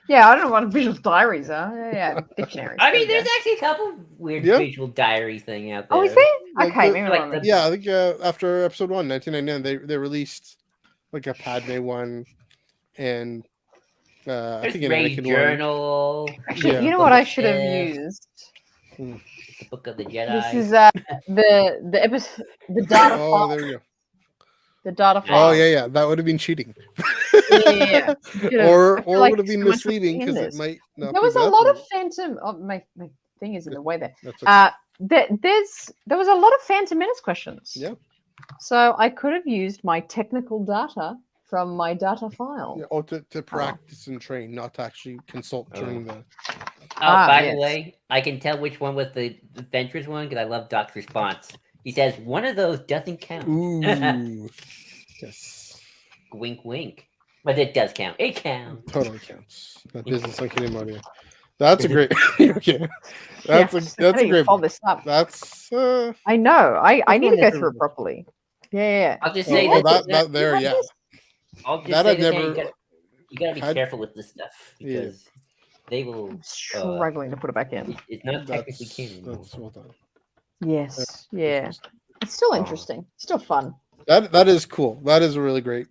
Yeah, I don't know what visual diaries are. Yeah, dictionaries. I There mean, we there's go. actually a couple weird Yeah. visual diary thing out there. Oh, is there? Like Okay, the- maybe like not. the- Yeah, I think after episode 1, 1999, they released like a Padme one, and I There's think an Ray's Anakin one. journal, Actually, Yeah. you know Book what of I should have Death, used? the Book of the Jedi. This is the episode, the data Oh, file. there we go. The data Oh, file. Oh yeah, that would have been cheating, Yeah. Should've- I or feel like would have been so much was misleading in because it this. might not. There be was a that lot of good. Phantom. Oh, my thing is in the way there. That's okay. There was a lot of Phantom Menace questions. Yeah. So I could have used my technical data from my data file. Yeah, or to practice and train, not to actually consult during the. By yes. the way, I can tell which one was the Ventress one because I love Doc's response. He says, one of those doesn't count. Ooh. Yes. Wink, wink. But it does count. It counts. Totally counts. That business like in audio. That's a great. Okay. That's Yes. a that's How a do you great. follow this up? That's I know. I That's need one to of go my through it favorite properly. Yeah. I'll just Oh, say oh, that, that there, You yeah. have this? I'll just that say I've that never you gotta be had- careful with this stuff Yeah. because they will. I'm struggling to put it back in. It's not technically That's, canon. that's well done. Yes. Yeah. It's still Oh. interesting. Still fun. That is cool. That is really great.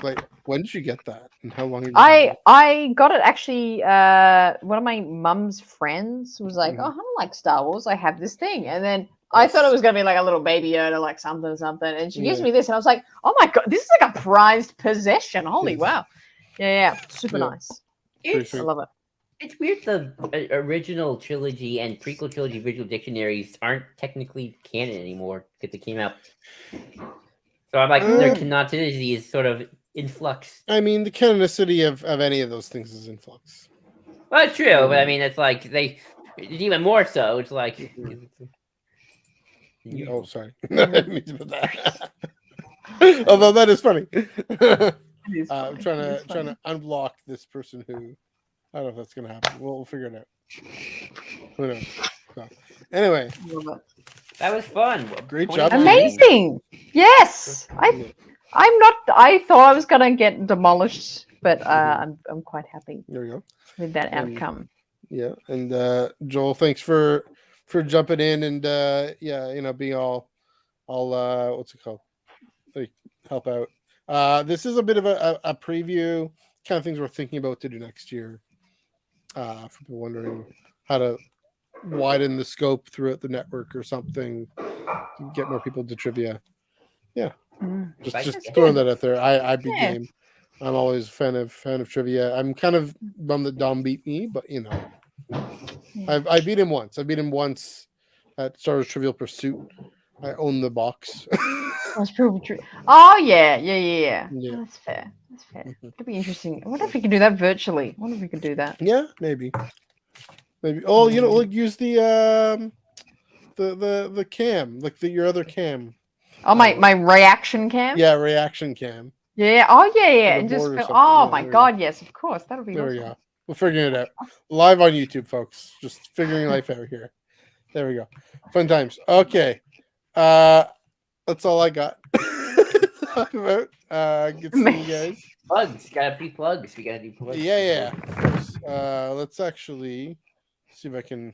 Like, when did you get that, and how long? Have you had it? I got it actually. One of my mum's friends was like, "Oh, I don't like Star Wars. I have this thing," and then I thought it was gonna be like a little baby Yoda, like something, and she gives Yeah. me this, and I was like, "Oh my god, this is like a prized possession! Holy Yes. wow!" Yeah, super Yeah. nice. It's, I love it. it's weird the original trilogy and prequel trilogy visual dictionaries aren't technically canon anymore because they came out. So I'm like, their canonicity is sort of in flux. I mean, the canonicity of any of those things is in flux. Well, it's true, but I mean, it's like it's even more so. It's like. Oh, sorry. I didn't mean to put that. Although that is funny. I'm trying to unblock this person who I don't know if that's gonna happen. We'll figure it out. Who knows? So, anyway, That was fun. Great job. Amazing. Yes, I'm not. I thought I was gonna get demolished, but I'm quite happy there we go. with that And- outcome. Yeah, and Joel, thanks for jumping in and being all what's it called? Like help out. This is a bit of a preview, kind of things we're thinking about to do next year. For people wondering how to widen the scope throughout the network or something, get more people to trivia. Yeah, just throwing that out there. I'd be Yeah. game. I'm always a fan of trivia. I'm kind of bummed that Dom beat me, but you know, I beat him once. I beat him once at Star Wars Trivial Pursuit. I own the box. That's probably true. Oh yeah. Yeah. That's fair. That's fair. It'd be interesting. I wonder if we can do that virtually. I wonder if we could do that. Yeah, maybe. Oh, you know, like use the cam, like your other cam. Oh my reaction cam. Yeah, reaction cam. Yeah. Oh yeah. the And just board or film. something. Oh Yeah, my there you god. Yes, of course. That'll be. There we awesome. go. We're figuring it out. Live on YouTube, folks. Just figuring life out here. There we go. Fun times. Okay. That's all I got. Talk about. Get some you guys. Plugs. Gotta be plugs. We gotta do plugs. Yeah. Of course. Let's actually see if I can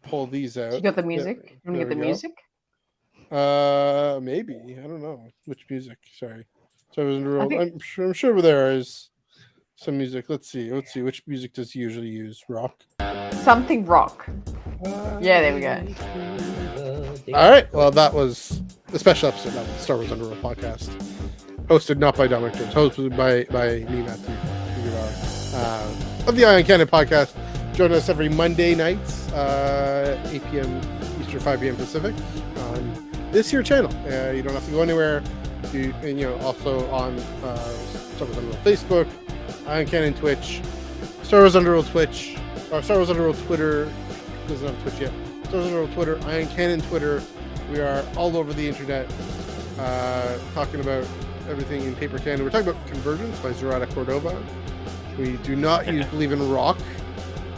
pull these out. You got the music. Yeah, You there get the we go. music. Maybe. I don't know which music. Sorry. So I was in the road. think- I'm sure there is some music. Let's see. Which music does he usually use? Rock. Something rock. Yeah, there we go. All right. Well, that was a special episode of the Star Wars Underworld podcast, hosted not by Dominic Jones, hosted by me, Matthew Neugebauer, of the Canon Podcast. Join us every Monday nights, 8 p.m. Eastern, 5 p.m. Pacific, on this here channel. You don't have to go anywhere. Also on Star Wars Underworld Facebook, Canon Twitch, Star Wars Underworld Twitch, or Star Wars Underworld Twitter. Doesn't have Twitch yet. Star Wars Underworld Twitter, Canon Twitter. We are all over the internet, talking about everything in Paper Canon. We're talking about Convergence by Zurata Cordova. We do not believe in rock.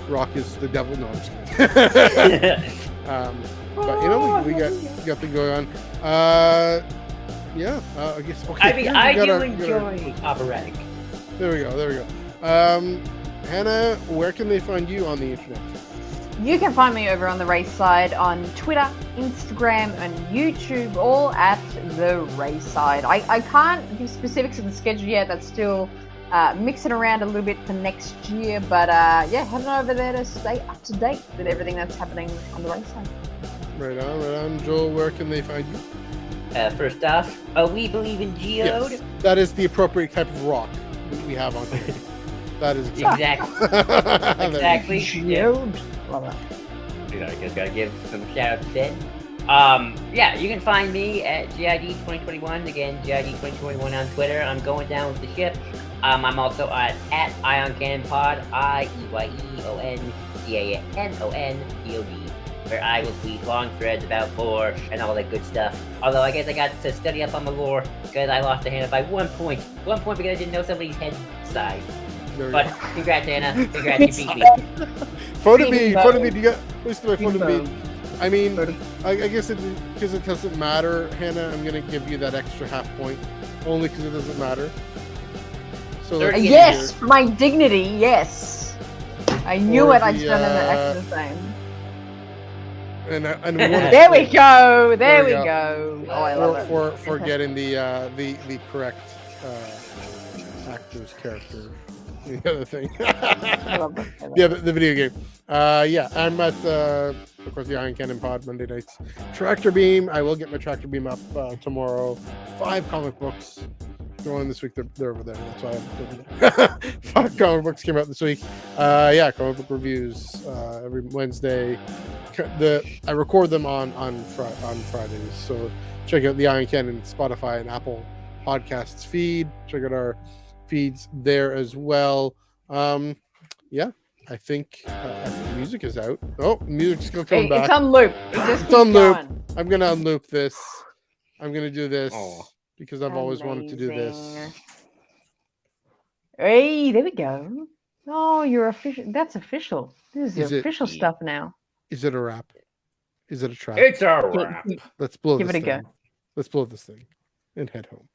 Rock is the devil. No, I'm just kidding. But you know, we got the going on. I guess. Okay, I mean, I do enjoy operatic. There we go. Hannah, where can they find you on the internet? You can find me over on the Raeside on Twitter, Instagram, and YouTube, all at the Raeside. I can't give specifics of the schedule yet. That's still mixing around a little bit for next year. But head on over there to stay up to date with everything that's happening on the Raeside. Right on. Joel, where can they find you? First off, we believe in geode. Yes, that is the appropriate type of rock that we have on here. That is exactly. Geode. Love that. I just gotta give some shout out to Ben. You can find me at GID 2021. Again, GID 2021 on Twitter. I'm going down with the ship. I'm also at Ion Canon Pod, IEYEONCANONPOD, where I will tweet long threads about lore and all that good stuff. Although I guess I got to study up on the lore because I lost to Hannah by 1 point. 1 point because I didn't know somebody's head size. But congrats, Hannah. Congrats, you beat me. Photo me. Do you got? Listen to my photo me. I mean, I guess because it doesn't matter, Hannah. I'm gonna give you that extra half point, only because it doesn't matter. So yes, for my dignity. Yes, I knew it. I just don't know the extra thing. And there we go. There we go. Oh, I love it. For getting the correct actor's character. The other thing. I love it. Yeah, the video game. I'm at of course the Iron Canon Pod Monday nights. Tractor Beam. I will get my Tractor Beam up tomorrow. 5 comic books going this week. They're over there. That's why I'm over there. 5 comic books came out this week. Comic book reviews every Wednesday. I record them on Fridays. So check out the Iron Canon Spotify and Apple Podcasts feed. Check out our feeds there as well. I think music is out. Oh, music's still coming back. It's on loop. It's on loop. I'm gonna unloop this. I'm gonna do this because I've always wanted to do this. Hey, there we go. Oh, you're official. That's official. This is official stuff now. Is it a wrap? Is it a trap? It's a wrap. Let's blow Give this it a thing. go. Let's blow this thing and head home.